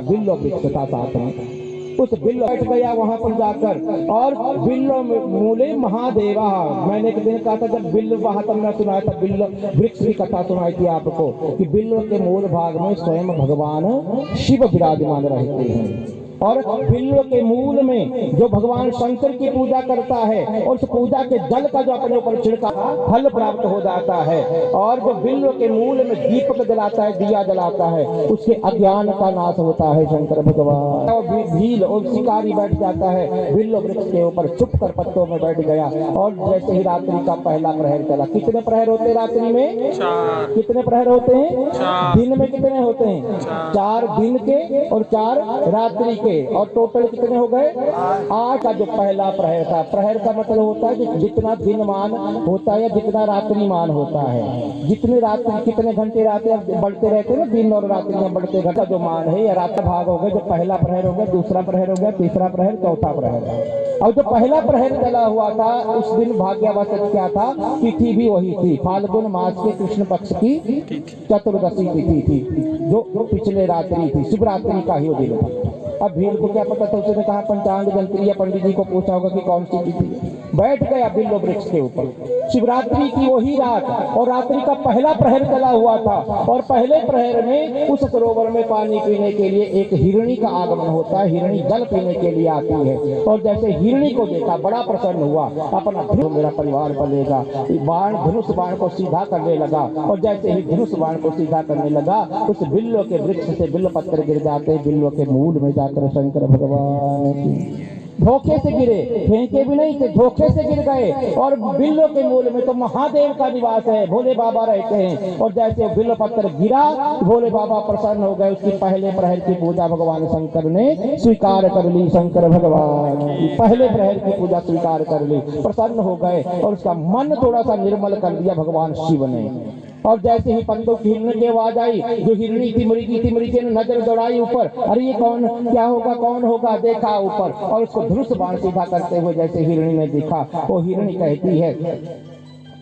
बिल्लो वृक्ष था साथ में, उस बिल्लो बैठ गया वहां पर जाकर, और बिल्लो मूले महादेवा। मैंने एक दिन कहा था जब बिल्लो वहां तक मैं सुनाया था, बिल्लो वृक्ष की कथा सुनाई थी आपको कि बिल्लो के मूल भाग में स्वयं भगवान शिव विराजमान रहते हैं। और बिल्व के मूल में जो भगवान शंकर की पूजा करता है, और उस पूजा के जल का जो अपने ऊपर छिड़का फल प्राप्त हो जाता है। और जो बिल्व के मूल में दीपक जलाता है, दिया जलाता है, उसके अज्ञान का नाश होता है। शंकर भगवान और भील और शिकारी बैठ जाता है बिल्व वृक्ष के ऊपर, चुप कर पत्तों में बैठ गया। और जैसे ही रात्रि का पहला प्रहर चला, कितने प्रहर होते हैं रात्रि में? 4। कितने प्रहर होते हैं? 4। दिन में कितने होते हैं? 4 दिन के और 4 रात्रि के। और टोटल कितने हो गए 8 का जो पहला प्रहर था। प्रहर का मतलब होता है कि जितना दिनमान होता है या जितना रात्रिमान होता है, जितने रात्रि कितने घंटे रात्रि बढ़ते रहते हैं ना, दिन और रात्रि में बढ़ते घंटा जो मान है, या रात भाग हो गए। जो पहला प्रहर हो गया, दूसरा प्रहर हो गया, तीसरा प्रहर, चौथा प्रहर। और जो पहला प्रहर चला हुआ था उस दिन भाग्यावशत क्या था, तिथि भी वही थी, फाल्गुन मास के कृष्ण पक्ष की चतुर्दशी तिथि थी, जो पिछले रात्रि थी, शिवरात्रि का ही वो दिन था। अब भील को क्या पता था, उसने कहा पंचांग जंत्री या पंडित जी को पूछा होगा कि कौन सी तिथि है। बैठ गया बिल्लो वृक्ष के ऊपर, शिवरात्रि की वही रात और रात्रि का पहला प्रहर चला हुआ था। और पहले प्रहर में उस सरोवर में पानी पीने के लिए एक हिरणी का आगमन होता है, हिरणी जल पीने के लिए आती है। और जैसे हिरणी को देखा बड़ा प्रसन्न हुआ, अपना धनुष मेरा परिवार पलेगा, बाण धनुष बाण को सीधा करने लगा। और जैसे ही धनुष बाण को सीधा करने लगा, उस बिल्लो के वृक्ष से बिल्व पत्र गिर जाते, बिल्लो के मूल में जाकर शंकर भगवान की धोखे से गिरे, फेंके भी नहीं थे, धोखे से गिर गए। और बिल्लो के मूल में तो महादेव का निवास है, भोले बाबा रहते हैं। और जैसे बिल्व पत्र गिरा, भोले बाबा प्रसन्न हो गए। उसकी पहले प्रहर की पूजा भगवान शंकर ने स्वीकार कर ली, शंकर भगवान की पहले प्रहर की पूजा स्वीकार कर ली, प्रसन्न हो गए। और उसका मन थोड़ा सा निर्मल कर दिया भगवान शिव ने। और जैसे ही पंडों की हिरणी की आवाज आई, जो हिरणी थी मृगी ने नजर दौड़ाई ऊपर, अरे ये कौन, क्या होगा, कौन होगा, देखा ऊपर और उसको धनुष बाण सीधा करते हुए जैसे हिरणी ने देखा, वो हिरणी कहती है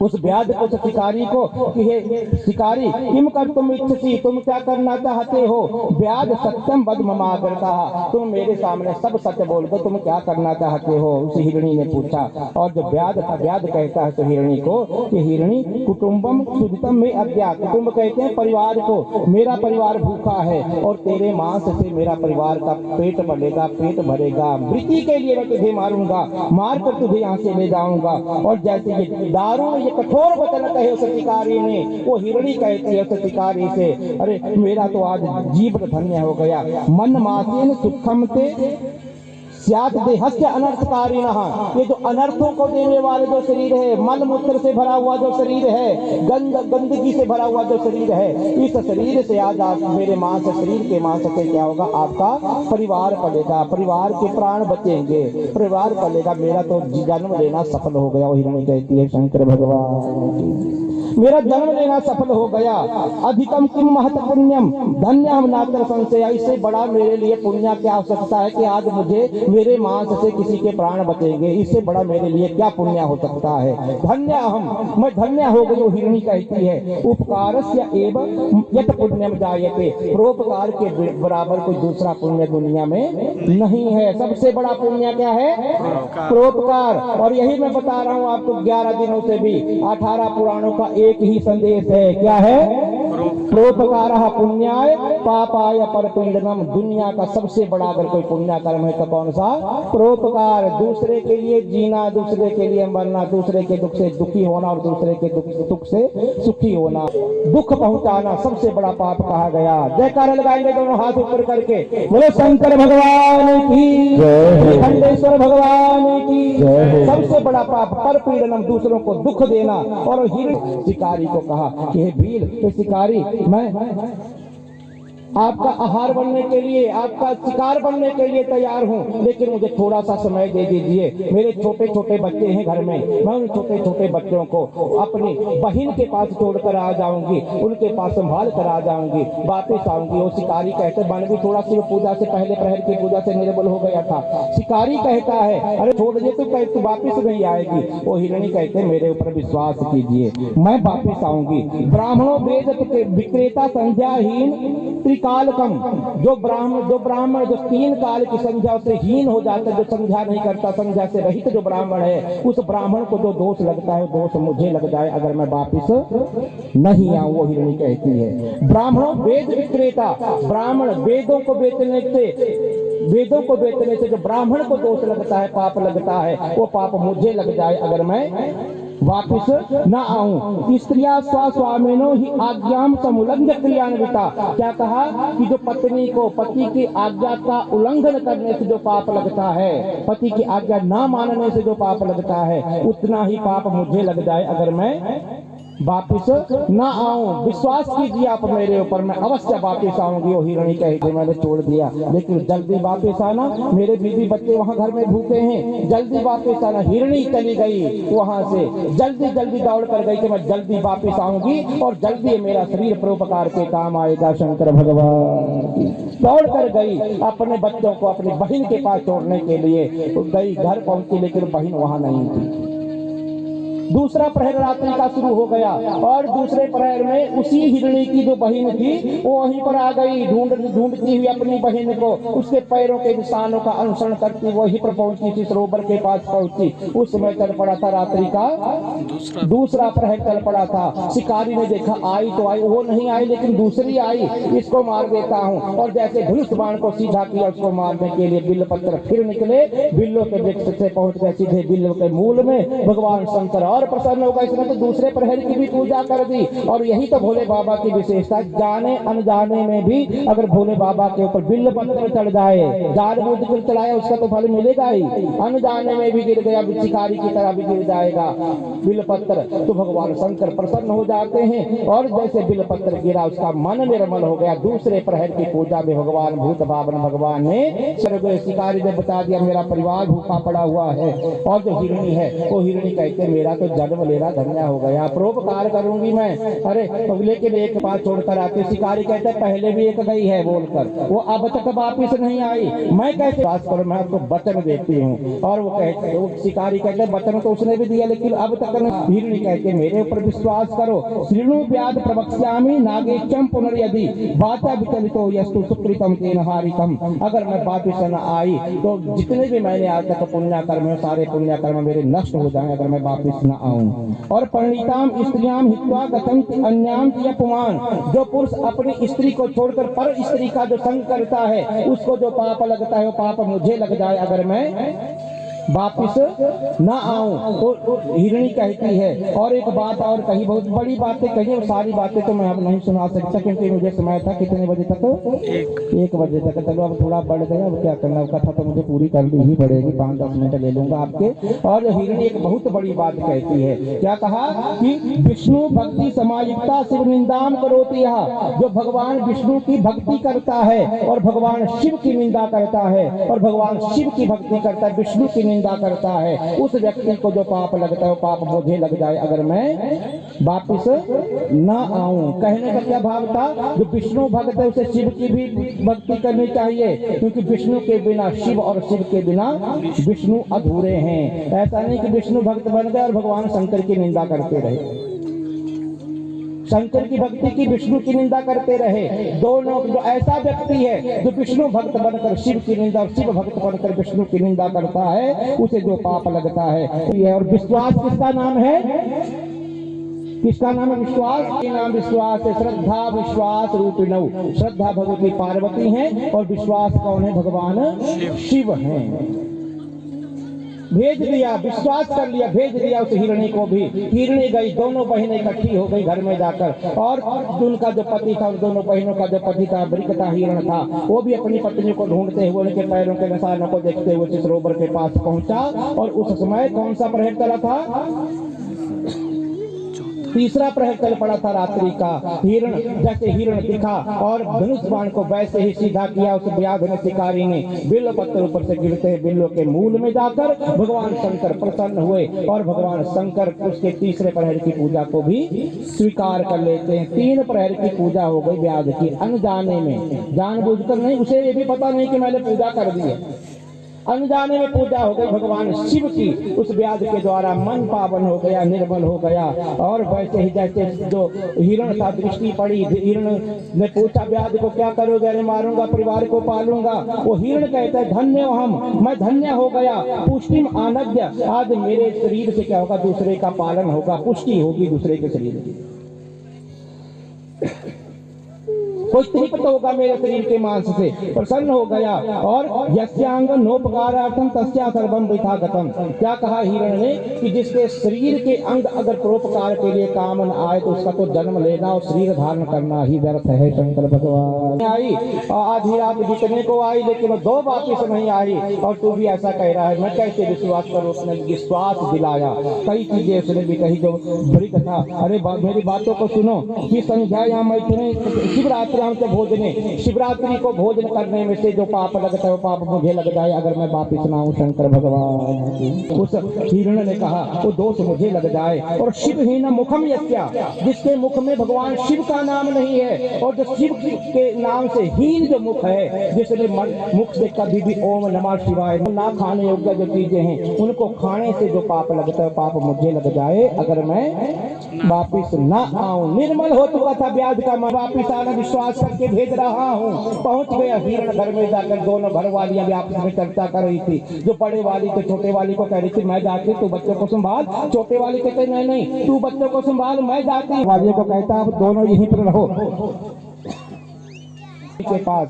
उस व्याध को, शिकारी को कि हे शिकारी, किम कर तुम इच्छसी, तुम क्या करना चाहते हो। व्याध सत्यम वद ममागर कहा, तुम मेरे सामने सब सच बोल दो, तुम क्या करना चाहते हो, उस हिरणी ने पूछा। और जो व्याध था, व्याध कहता है तो हिरणी को कि हिरणी कुटुंबम सुदितम में अज्ञा, कुटुंब कहते हैं परिवार को, मेरा परिवार भूखा है और तेरे मांस से मेरा परिवार का पेट पलेगा, पेट भरेगा। मृत्यु के लिए मैं तुझे मारूंगा, मार कर तुझे यहाँ से ले जाऊंगा। और जैसे ये दारुण कठोर वचन कहे उस शिकारी ने, वो हिरणी कहती है उस शिकारी से, अरे मेरा तो आज जीवन धन्य हो गया। मन मासेन सुखम ते स्यात् देहस्य अनर्थकारिणः, ये जो अनर्थों को देने वाले जो शरीर है, मल मूत्र से भरा हुआ जो शरीर है, गंदगी से भरा हुआ जो शरीर है, इस शरीर से आज आप मेरे मांस, शरीर के मांस से क्या होगा, आपका परिवार पलेगा, परिवार के प्राण बचेंगे, परिवार पलेगा, मेरा तो जन्म लेना सफल हो गया। वही हिरणी कहती है शंकर भगवान, मेरा जन्म लेना सफल हो गया। अधिकम किम महत पुण्यम धन्यम नात्र संशय, इससे बड़ा मेरे लिए पुण्य क्या हो सकता है कि आज मुझे मेरे मांस से किसी के प्राण बचेंगे, इससे बड़ा मेरे लिए क्या पुण्य हो सकता है। धन्य हम, मैं धन्य हो गई। हिरणी कहती है उपकारस्य एवं यत पुण्यम जायते, परोपकार के बराबर कोई दूसरा पुण्य दुनिया में नहीं है। सबसे बड़ा पुण्य क्या है, परोपकार। और यही मैं बता रहा हूँ आपको 11 दिनों से भी, 18 पुराणों का एक ही संदेश है, क्या है, परोपकारः पुण्याय पापाय परपीडनम। दुनिया का सबसे बड़ा अगर कोई पुण्य कर्म है तो कौन सा, परोपकार। दूसरे के लिए जीना, दूसरे के लिए मरना, दूसरे के दुख से दुखी होना और दूसरे के दुख से सुखी होना, दुख पहुंचाना सबसे बड़ा पाप कहा गया। जयकार लगाएंगे दोनों हाथ ऊपर करके, बोले शंकर भगवान की जय, खंडेश्वर भगवान की जय। सबसे बड़ा पाप परपीडनम, दूसरों को दुख देना। और शिकारी को कहा कि हे भील, शिकारी मैं आपका आहार बनने के लिए, आपका शिकार बनने के लिए तैयार हूँ, लेकिन मुझे थोड़ा सा समय दे दीजिए। मेरे छोटे छोटे बच्चे हैं घर में, मैं उन छोटे छोटे बच्चों को अपनी बहन के पास छोड़कर आ जाऊंगी, उनके पास संभाल कर आ जाऊंगी, वापस आऊंगी। वो शिकारी कहते, मन भी थोड़ा शिव पूजा से पहले, प्रहर की पूजा से निर्बल हो गया था। शिकारी कहता है अरे छोड़ दे, तू वापिस नहीं आएगी। वो हिरणी कहते मेरे ऊपर विश्वास कीजिए, मैं वापिस आऊंगी। ब्राह्मणों वेद विक्रेता संध्याहीन कालकम, जो ब्राह्मण जो 3 काल की संध्या से हीन हो जाता है, जो संध्या नहीं करता, संध्या से रहित जो ब्राह्मण है, उस ब्राह्मण को जो दोष लगता है दोष मुझे लग जाए अगर मैं वापिस नहीं आऊं। वो हिरणी कहती है ब्राह्मणों वेद विक्रेता, ब्राह्मण वेदों को बेचने से जो ब्राह्मण को दोष लगता है, पाप लगता है, वो पाप मुझे लग जाए अगर मैं वापिस न आऊं। स्त्रिया स्वामिनो ही आज्ञाम समुल्लंघ्य क्रियान्विता, क्या कहा कि जो पत्नी को पति की आज्ञा का उल्लंघन करने से जो पाप लगता है, पति की आज्ञा ना मानने से जो पाप लगता है, उतना ही पाप मुझे लग जाए अगर मैं वापिस ना आऊं। विश्वास कीजिए आप मेरे ऊपर, मैं अवश्य वापिस आऊंगी। वो हिरणी कही थी मैंने छोड़ दिया, लेकिन जल्दी वापिस आना, मेरे बीवी बच्चे वहां घर में भूखे हैं, जल्दी वापिस आना। हिरणी चली गई वहां से, जल्दी जल्दी दौड़ कर गई कि मैं जल्दी वापिस आऊंगी और जल्दी मेरा शरीर परोपकार के काम आएगा। शंकर भगवान की दौड़ कर गई, अपने बच्चों को अपनी बहन के पास छोड़ने के लिए गई। घर पहुंची लेकिन बहन वहां नहीं थी। दूसरा प्रहर रात्रि का शुरू हो गया और दूसरे प्रहर में उसी हिरणी की जो बहन थी वो वहीं पर आ गई, ढूंढती हुई अपनी बहन को। उसके पैरों के निशानों का अनुसरण करती वहीं पर पहुंची थी, सरोवर के पास पहुंची। उस समय चल पड़ा था रात्रि का दूसरा प्रहर चल पड़ा था। शिकारी ने देखा आई तो आई, वो नहीं आई लेकिन दूसरी आई, इसको मार देता हूँ। और जैसे धनुष बाण को सीधा किया उसको मारने के लिए, बिल्वपत्र फिर निकले, बिल्लों के वृक्ष से पहुंच गए सीधे बिल्लों के मूल में। भगवान शंकर और प्रसन्न होगा, इसने तो दूसरे प्रहर की भी पूजा कर दी। और यही तो भोले बाबा की विशेषता, जाने अनजाने में भी अगर भोले बाबा के ऊपर बिल्व पत्र चढ़ जाए, जानबूझ कर चढ़ाया उसका तो फल मिलेगा ही, अनजाने में भी गिर गया शिकारी की तरह भी गिर जाएगा बिल्व पत्र, तो भगवान शंकर प्रसन्न हो जाते हैं। और जैसे बिल्व पत्र गिरा उसका मन निर्मल हो गया। दूसरे प्रहर की पूजा में भगवान भूत बावन भगवान ने शिकारी ने बता दिया मेरा परिवार भूखा पड़ा हुआ है। और जो हिरणी है वो हिरणी कहते मेरा तो जन्म लेना धन्य हो गया, परोपकार करूंगी मैं। अरे लेकिन एक बात छोड़कर आते, शिकारी कहते पहले भी एक गई है बोलकर, वो अब तक वापिस नहीं आई, मैं कैसे बात करूं, मैं आपको वचन देती हूँ। और वो कहते, वो शिकारी कहते वचन तो उसने भी दिया लेकिन अब तक नहीं। हिरणी कहते मेरे ऊपर विश्वास करो, श्रीणु व्याध प्रवक्ष्यामि नागेशम पुनर्यदि वाचा विचलितो यस्तु सुकृतम तेन हारितम। अगर मैं वापिस न आई तो जितने भी मैंने आज तक पुण्य कर्म है सारे पुण्य कर्म मेरे नष्ट हो जाए अगर मैं वापिस न आऊं। और परिणीताम स्त्रियाम हित्वा गतंति अन्याम की अपमान, जो पुरुष अपनी स्त्री को छोड़कर पर स्त्री का जो संग करता है उसको जो पाप लगता है वो पाप मुझे लग जाए अगर मैं वापिस ना आऊं। तो हिरणी कहती है। और एक बात और कही, बहुत बड़ी बातें कही, सारी बातें तो मैं अब नहीं सुना सकता क्योंकि मुझे समय था कितने बजे तक, 1 बजे तक। चलो अब थोड़ा बढ़ गया, अब क्या करना, कथा तो मुझे पूरी करनी ही पड़ेगी, 5-10 मिनट ले लूंगा आपके। और हिरणी एक बहुत बड़ी बात कहती है, क्या कहा कि विष्णु भक्ति समायुक्ता शिव निंदाम करोति, जो भगवान विष्णु की भक्ति करता है और भगवान शिव की निंदा करता है और भगवान शिव की भक्ति करता है, विष्णु की निंदा करता है, उस व्यक्ति को जो पाप लगता है वो पाप मुझे लग जाए अगर मैं वापिस ना आऊं। कहने का क्या भाव था, जो विष्णु भक्त है उसे शिव की भी भक्ति करनी चाहिए क्योंकि विष्णु के बिना शिव और शिव के बिना विष्णु अधूरे हैं। ऐसा नहीं कि विष्णु भक्त बन गए और भगवान शंकर की निंदा करते रहे, शंकर की भक्ति की विष्णु की निंदा करते रहे। दोनों जो ऐसा व्यक्ति है जो विष्णु भक्त बनकर शिव की निंदा और शिव भक्त बनकर विष्णु की निंदा करता है उसे जो पाप लगता है। और विश्वास किसका नाम है, किसका नाम है, विश्वास के नाम विश्वास है। श्रद्धा विश्वास रूपिणौ, श्रद्धा भगवती पार्वती है और विश्वास कौन है, भगवान शिव है। भेज दिया, विश्वास कर लिया, भेज दिया उस हिरणी को भी। हिरणी गई, दोनों बहनें इकट्ठी हो गई घर में जाकर। और उनका जो पति था, उन दोनों बहनों का जो पति था, वृकता हिरण था, वो भी अपनी पत्नी को ढूंढते हुए उनके पैरों के निशानों को देखते हुए सरोवर के पास पहुंचा। और उस समय कौन सा प्रहर चला था, तीसरा प्रहर चल पड़ा था रात्रि का। हिरण जैसे हिरण दिखा और धनुष बाण को वैसे ही सीधा किया उस व्याघ्र शिकारी ने। बिल्व पत्थर ऊपर से गिरते बिल्लों के मूल में जाकर भगवान शंकर प्रसन्न हुए और भगवान शंकर उसके तीसरे प्रहर की पूजा को भी स्वीकार कर लेते हैं। 3 प्रहर की पूजा हो गई व्याध की, अनजाने में, जानबूझकर नहीं, उसे ये भी पता नहीं कि मैंने पूजा कर दी है, अनजाने में पूजा हो गई भगवान शिव की। उस व्याध के द्वारा मन पावन हो गया, निर्मल हो गया। और वैसे ही जैसे जो हिरण था, दृष्टि पड़ी, हिरण ने पूछा व्याध को क्या करोगे, अरे मारूंगा, परिवार को पालूंगा। वो हिरण कहता है धन्य हम, मैं धन्य हो गया, पुष्टिम आनंद्य, आज मेरे शरीर से क्या होगा, दूसरे का पालन होगा, पुष्टि होगी दूसरे के शरीर की। कोई तृप्त होगा मेरे शरीर के मांस से, प्रसन्न हो गया। और यस्यांग नोपकारार्थम तस्या सर्वम वृथा गतम। क्या कहा हिरण ने कि जिसके शरीर के अंग अगर परोपकार के लिए काम न आए तो उसका तो जन्म लेना और शरीर धारण करना ही व्यर्थ है। शंकर भगवान आई आधी रात जितने को आई, लेकिन 2 वापिस नहीं आई, और तू भी ऐसा कह रहा है, मैं कैसे विश्वास करूं। उसने विश्वास दिलाया, कई चीजें उसने भी कही जो बड़ी कथा। अरे मेरी बातों को सुनो कि संध्या या मैथुने शिवरात्रि से भोजने, शिवरात्रि को भोजन करने में से जो पाप लगता है वो पाप मुझे लग जाए अगर मैं वापिस ना आऊं। शंकर भगवान उस हिरण ने कहा वो दोष मुझे लग जाए। और शिवहीन मुखम यस्या, जिसके मुख में भगवान शिव का नाम नहीं है, और जो शिव के नाम से हीन जो मुख है, जिसने मुख से कभी भी ओम नमः शिवाय ना खाने योग्य जो चीजें हैं उनको खाने से जो पाप लगता है पाप मुझे लग जाए अगर मैं वापिस ना आऊं। निर्मल हो चुका था ब्याज का, मैं वापिस आना विश्वास करके भेज रहा हूँ। पहुंच गया हिरण घर में जाकर, दोनों घर वालियां भी आपस में चर्चा कर रही थी। जो बड़े वाली तो छोटे वाली को कह रही थी मैं जाती तू बच्चों को संभाल, छोटे वाली कहते नहीं नहीं तू बच्चों को संभाल मैं जाती। वालियों को कहता अब दोनों यहीं पर रहो के पास।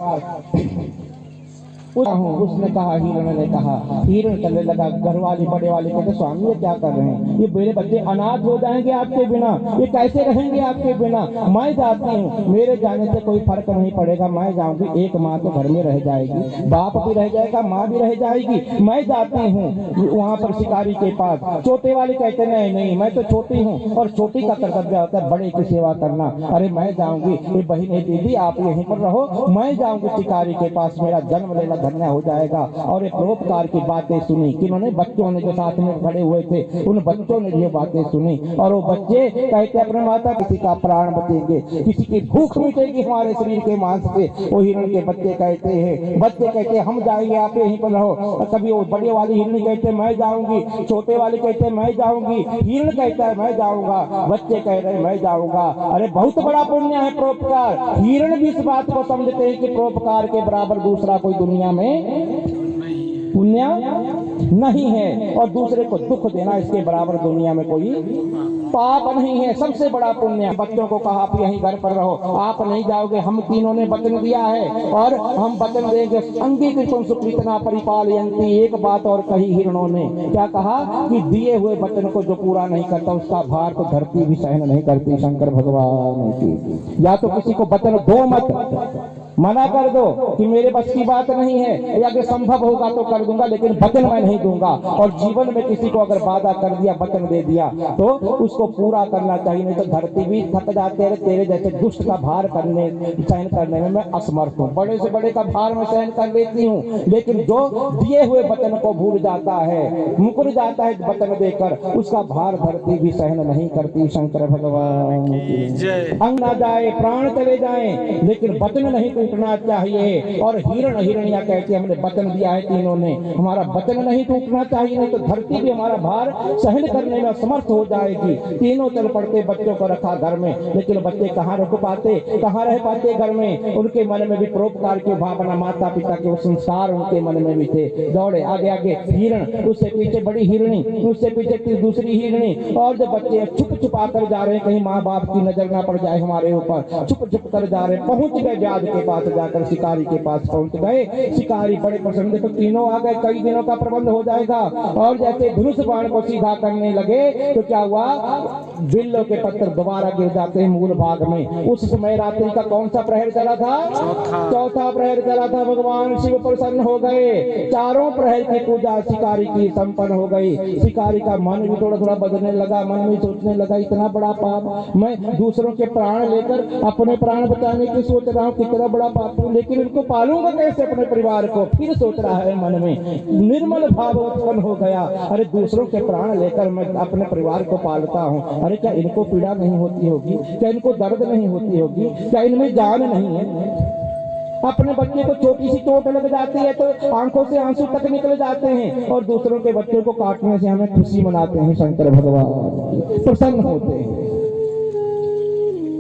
उसने कहा, हिरण ने कहा, हिरण करने लगा। घर वाली बड़े वाले कहते स्वामी ये क्या कर रहे हैं, ये मेरे बच्चे अनाथ हो जाएंगे आपके बिना, ये कैसे रहेंगे आपके बिना। मैं जाती हूँ, मेरे जाने से कोई फर्क नहीं पड़ेगा, मैं जाऊंगी। एक माँ तो घर में रह जाएगी, बाप भी रह जाएगा, माँ भी रह जाएगी, मैं जाती हूँ वहां पर शिकारी के पास। छोटे वाले कहते नहीं नहीं मैं तो छोटी हूँ और छोटी का कर्तव्य होता है बड़े की सेवा करना। अरे मैं जाऊंगी, ये बहन दीदी आप यहीं पर रहो, मैं जाऊंगी शिकारी के पास, मेरा जन्म लेना धन्य हो जाएगा। और एक परोपकार की बातें सुनी, किन्होंने बच्चों ने जो साथ में खड़े हुए थे उन बच्चों ने ये बातें सुनी। और वो बच्चे कहते अपने माता किसी का प्राण बचेंगे, किसी की भूख मिटेगी हमारे शरीर के मांस से। वो हिरण के बच्चे कहते हैं हम जाएंगे आप यहीं पर रहो। कभी वो बड़े वाली हिरणी कहते मैं जाऊंगी, छोटे वाले कहते मैं जाऊंगी, हिरण कहता है मैं जाऊंगा, बच्चे कह रहे मैं जाऊंगा। अरे बहुत बड़ा पुण्य है परोपकार। हिरण भी इस बात को समझते हैं कि परोपकार के बराबर दूसरा कोई दुनिया में पुण्य नहीं है, और दूसरे को दुख देना इसके बराबर दुनिया में कोई पाप नहीं है। सबसे बड़ा पुण्य। बच्चों को कहा आप यहीं घर पर रहो, आप नहीं जाओगे, हम तीनों ने वचन दिया है और हम वचन देंगे। अंगीकृतं सुकृतना परिपालयन्ति। एक बात और कही हिरणों ने, क्या कहा कि दिए हुए वचन को जो पूरा नहीं करता उसका भार तो धरती भी सहन नहीं करती। शंकर भगवान की या तो किसी को वचन दो मत, मना कर दो कि मेरे बस की बात नहीं है, या अगर संभव होगा तो कर दूंगा लेकिन वचन मैं नहीं दूंगा। और जीवन में किसी को अगर वादा कर दिया, वचन दे दिया तो उसको पूरा करना चाहिए, नहीं तो धरती भी थक जाते हैं। तेरे जैसे दुष्ट का भार करने सहन करने में मैं असमर्थ हूँ। बड़े से बड़े का भार मैं सहन कर लेती हूँ, लेकिन जो दिए हुए वचन को भूल जाता है, मुकर जाता है वचन देकर, उसका भार धरती भी सहन नहीं करती। शंकर भगवान अंग ना जाए, प्राण चले जाए, लेकिन वचन नहीं टूटना चाहिए। और हिरण हिरणिया कहती हमने वचन दिया है तीनों ने, हमारा वचन नहीं टूटना चाहिए, नहीं तो धरती भी हमारा भार सहन करने में असमर्थ हो जाएगी। तीनों चल पड़ते, बच्चों को रखा घर में, लेकिन बच्चे कहाँ रुक पाते, कहाँ रह पाते घर में। उनके मन में भी परोपकार की भावना, माता पिता के वो संस्कार उनके मन में भी थे। दौड़े आगे आगे हिरण, उससे पीछे बड़ी हिरणी, उससे पीछे दूसरी हिरणी, और जब बच्चे छुप छुपा कर जा रहे हैं कहीं माँ बाप की नजर ना पड़ जाए हमारे ऊपर, छुप छुप कर जा रहे। पहुंच गए ब्याज के पास, जाकर शिकारी के पास पहुंच गए। शिकारी बड़े प्रसन्न, देखो तीनों आ गए, कई दिनों का प्रबंध हो जाएगा। और जैसे धनुष बाण को सीधा करने लगे तो क्या हुआ, बिल्लों के पत्थर दोबारा गिर जाते हैं मूल भाग में। उस समय रात्रि का कौन सा प्रहर चला था? चौथा प्रहर चला था। भगवान शिव प्रसन्न हो गए, चारों प्रहर की पूजा शिकारी की संपन्न हो गई। शिकारी का मन भी थोड़ा थोड़ा बदलने लगा, मन में सोचने लगा इतना बड़ा पाप, मैं दूसरों के प्राण लेकर अपने प्राण बचाने की सोच रहा हूँ, कितना बड़ा पाप हूँ, लेकिन इनको पालूंगा कैसे अपने परिवार को। फिर सोच रहा है मन में, निर्मल भाव उत्पन्न हो गया। अरे दूसरों के प्राण लेकर मैं अपने परिवार को पालता हूँ, अरे क्या इनको पीड़ा नहीं होती होगी, क्या इनको दर्द नहीं होती होगी, क्या इनमें जान नहीं है। अपने बच्चे को छोटी सी चोट लग जाती है तो आंखों से आंसू तक निकल जाते हैं, और दूसरों के बच्चों को काटने से हमें खुशी मनाते हैं। शंकर भगवान प्रसन्न होते हैं।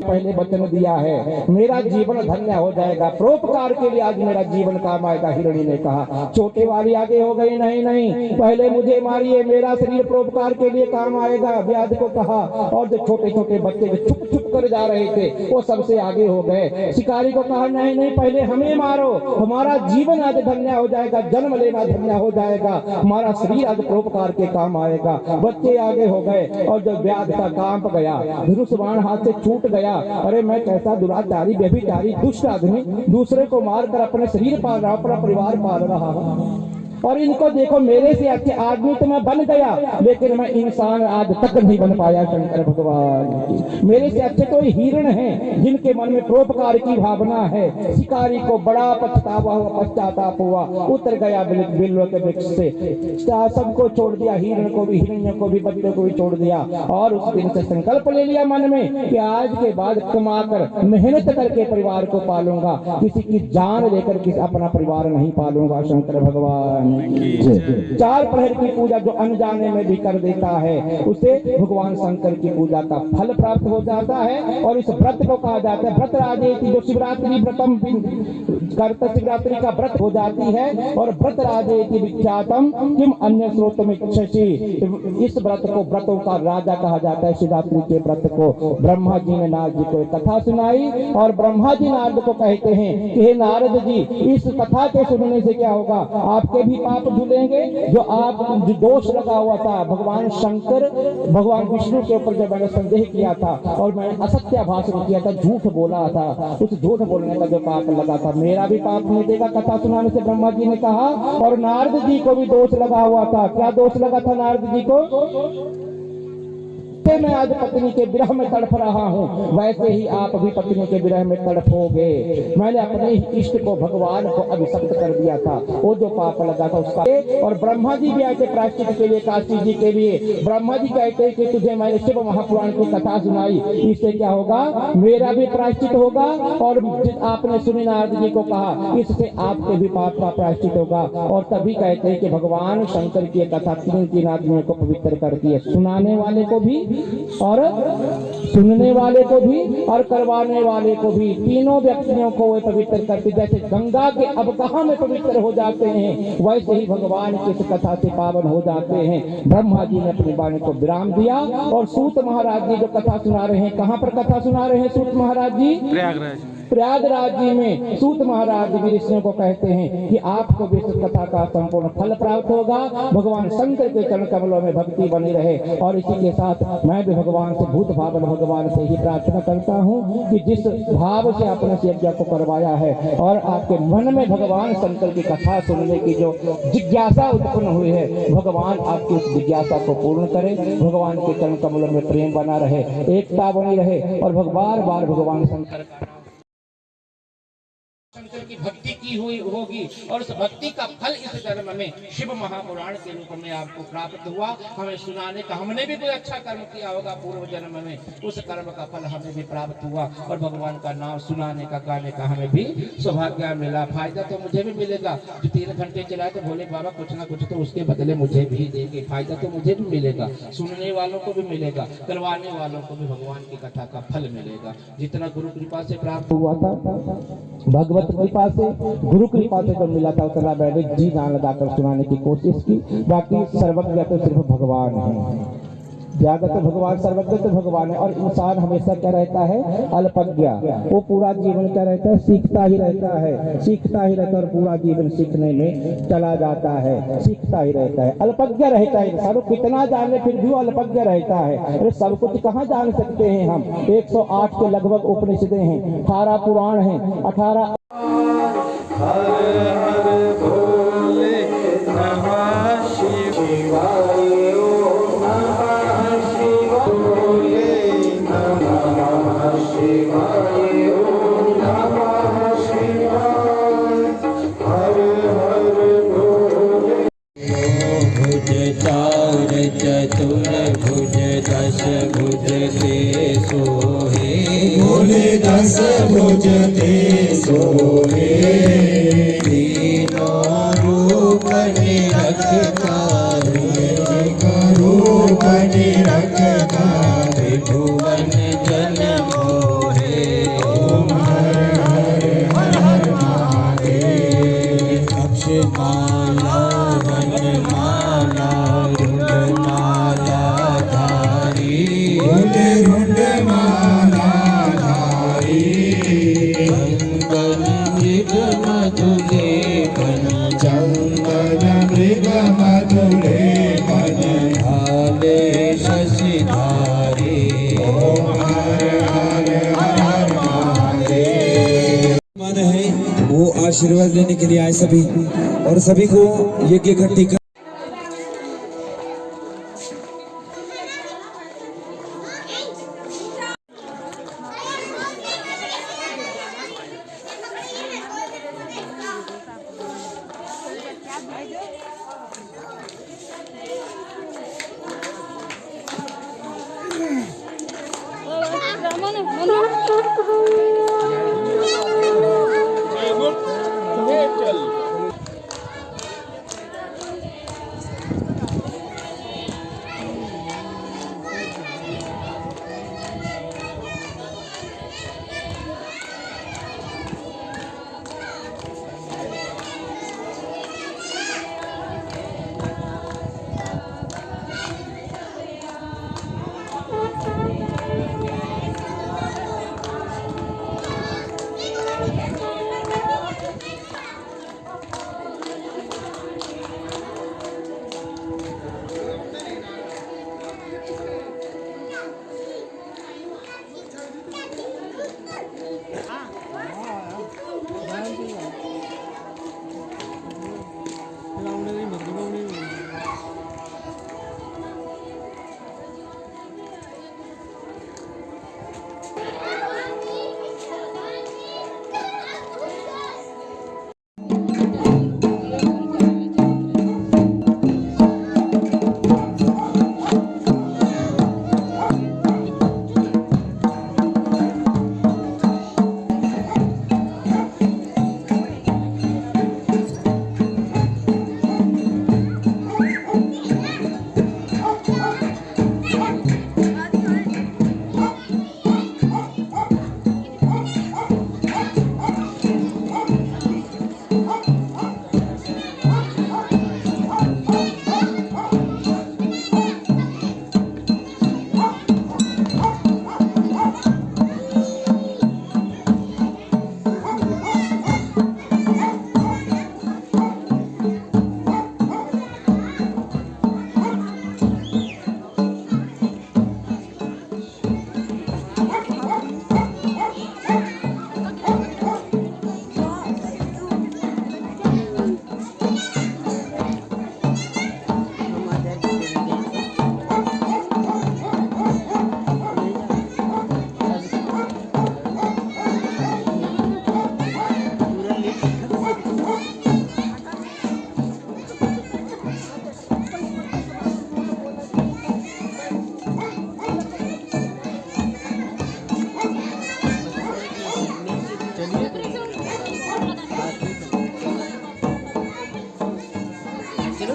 पहले वचन दिया है, मेरा जीवन धन्य हो जाएगा, परोपकार के लिए आज मेरा जीवन काम आएगा। हिरणी ने कहा। छोटे वाली आगे हो गई, नहीं नहीं, पहले मुझे मारिए, मेरा शरीर परोपकार के लिए काम आएगा। व्याध को कहा। और जो छोटे छोटे बच्चे जो छुप छुप कर जा रहे थे वो सबसे आगे हो गए। शिकारी को कहा, नहीं नहीं, पहले हमें मारो, हमारा जीवन आज धन्य हो जाएगा, जन्म लेना धन्य हो जाएगा, हमारा शरीर आज परोपकार के काम आएगा। बच्चे आगे हो गए और जब व्याध का कांप गया, धनुष बाण हाथ से छूट गया। अरे मैं कैसा दुराचारी, व्यभिचारी, दुष्ट आदमी, दूसरे को मारकर अपने शरीर पाल रहा, अपना परिवार पाल रहा हूं। और इनको देखो, मेरे से अच्छे आदमी तो मैं बन गया, लेकिन मैं इंसान आज तक नहीं बन पाया। शंकर भगवान, मेरे से अच्छे तो हिरण हैं जिनके मन में परोपकार की भावना है। शिकारी को बड़ा पछतावा हुआ, पश्चाताप हुआ, उतर गया बिल्व के वृक्ष से, सबको छोड़ दिया, हिरण को भी, हिरण्यों को भी, बच्चों को भी छोड़ दिया। और उस दिन से संकल्प ले लिया मन में कि आज के बाद कमाकर मेहनत करके परिवार को पालूंगा, किसी की जान लेकर किसी अपना परिवार नहीं पालूंगा। शंकर भगवान, चार प्रहर की पूजा जो अनजाने में भी कर देता है, उसे भगवान शंकर की पूजा का फल प्राप्त हो जाता है। और इस व्रत को कहा जाता है व्रत राजेति, जो शिवरात्रि व्रतम करते, शिवरात्रि का व्रत हो जाती है। और व्रत राजेति विख्यातम किम अन्य स्रोतमिच्छसि, इस व्रत को व्रतों का राजा कहा जाता है। शिवरात्रि के व्रत को ब्रह्मा जी ने नारद जी को एक कथा सुनाई और ब्रह्मा जी नारद को कहते हैं कि हे नारद जी, इस कथा के सुनने से क्या होगा, आपके भी पाप धुलेंगे। जो आप जो दोष लगा हुआ था भगवान शंकर, भगवान विष्णु के ऊपर जब मैंने संदेह किया था और मैंने असत्य भाषण किया था, झूठ बोला था, उस झूठ बोलने का जो पाप लगा था, मेरा भी पाप मिटेगा कथा सुनाने से, ब्रह्मा जी ने कहा। और नारद जी को भी दोष लगा हुआ था। क्या दोष लगा था नारद जी को? मैं आज पत्नी के विरह में तड़प रहा हूँ, वैसे ही आप भी पत्नी के विरह में तड़पोगे। मैंने अपने ही इष्ट को, भगवान को अभिशप्त कर दिया था, वो जो पाप लगा था उसका। और ब्रह्मा जी भी आए प्रायश्चित के लिए, काशी जी के लिए। ब्रह्मा जी कहते हैं कि तुझे मैंने शिव महापुराण की कथा सुनाई, इससे क्या होगा, मेरा भी प्रायश्चित होगा। और आपने सुनी नारद जी को कहा, इससे आपके भी पाप का प्रायश्चित होगा। और तभी कहते हैं कि भगवान शंकर की कथा तीन आदमियों को पवित्र करती है, सुनाने वाले को भी और सुनने वाले को भी और करवाने वाले को भी, तीनों व्यक्तियों को वे पवित्र करते। जैसे गंगा के अबगहा में पवित्र हो जाते हैं, वैसे ही भगवान की इस कथा से पावन हो जाते हैं। ब्रह्मा जी ने अपनी वाणी को विराम दिया और सूत महाराज जी जो कथा सुना रहे हैं, कहाँ पर कथा सुना रहे हैं सूत महाराज जी? प्रयागराज जी में। सूत महाराज जी ऋषियों को कहते हैं कि आपको भी इस कथा का संपूर्ण फल प्राप्त होगा, भगवान शंकर के चरण कमलों में भक्ति बनी रहे। और इसी के साथ मैं भी भगवान से, भूत भावन भगवान से ही प्रार्थना करता हूँ कि जिस भाव से आपने इस यज्ञ को करवाया है और आपके मन में भगवान शंकर की कथा सुनने की जो जिज्ञासा उत्पन्न हुई है, भगवान आपकी उस जिज्ञासा को पूर्ण करे, भगवान के चरण कमलों में प्रेम बना रहे, एकता बनी रहे और बार बार भगवान शंकर की भक्ति की हुई होगी। और उस भक्ति का फल इस जन्म में शिव महापुराण के रूप में आपको प्राप्त हुआ। हमें सुनाने का, हमने भी कोई अच्छा कर्म किया होगा पूर्व जन्म में, उस कर्म का फल हमें भी प्राप्त हुआ और भगवान का नाम सुनाने का, गाने का हमें भी सौभाग्य मिला। फायदा तो मुझे भी मिलेगा, जो 3 घंटे चलाए तो भोले बाबा कुछ ना कुछ तो उसके बदले मुझे भी देंगे। फायदा तो मुझे भी मिलेगा, सुनने वालों को भी मिलेगा, करवाने वालों को भी भगवान की कथा का फल मिलेगा। जितना गुरु कृपा से प्राप्त हुआ था, भगवत कृपा से, गुरु कृपा से जो मिला था उतना मैंने जी जान लगाकर सुनाने की कोशिश की। बाकी सर्वज्ञ तो सिर्फ भगवान है, ज्यादा तो भगवान, सर्वज्ञ तो भगवान है। और इंसान हमेशा क्या रहता है, अल्पज्ञ। वो पूरा जीवन क्या रहता है, सीखता ही रहता है, सीखता ही रहता है और पूरा जीवन सीखने में चला जाता है, सीखता ही रहता है, अल्पज्ञ रहता है इंसान। कितना जाने फिर भी वो अल्पज्ञ रहता है। अरे सब कुछ कहाँ जान सकते हैं हम? 108 के लगभग उपनिषदें हैं, 18 पुराण हैं, 18 हर हर भोले नमः शिवाय, नमः शिवाय, नमः शिवाय, नमः शिवाय, हर हर भोले। भुज 4 चतुर भुज 10 भुज ते सोहे, भोले 10 भुज ते सोहे, तीनों रूप निरखता, रूप निरखता, त्रिभुवन जन मोहे। आशीर्वाद लेने के लिए आए सभी, और सभी को यज्ञ घंटी का चलो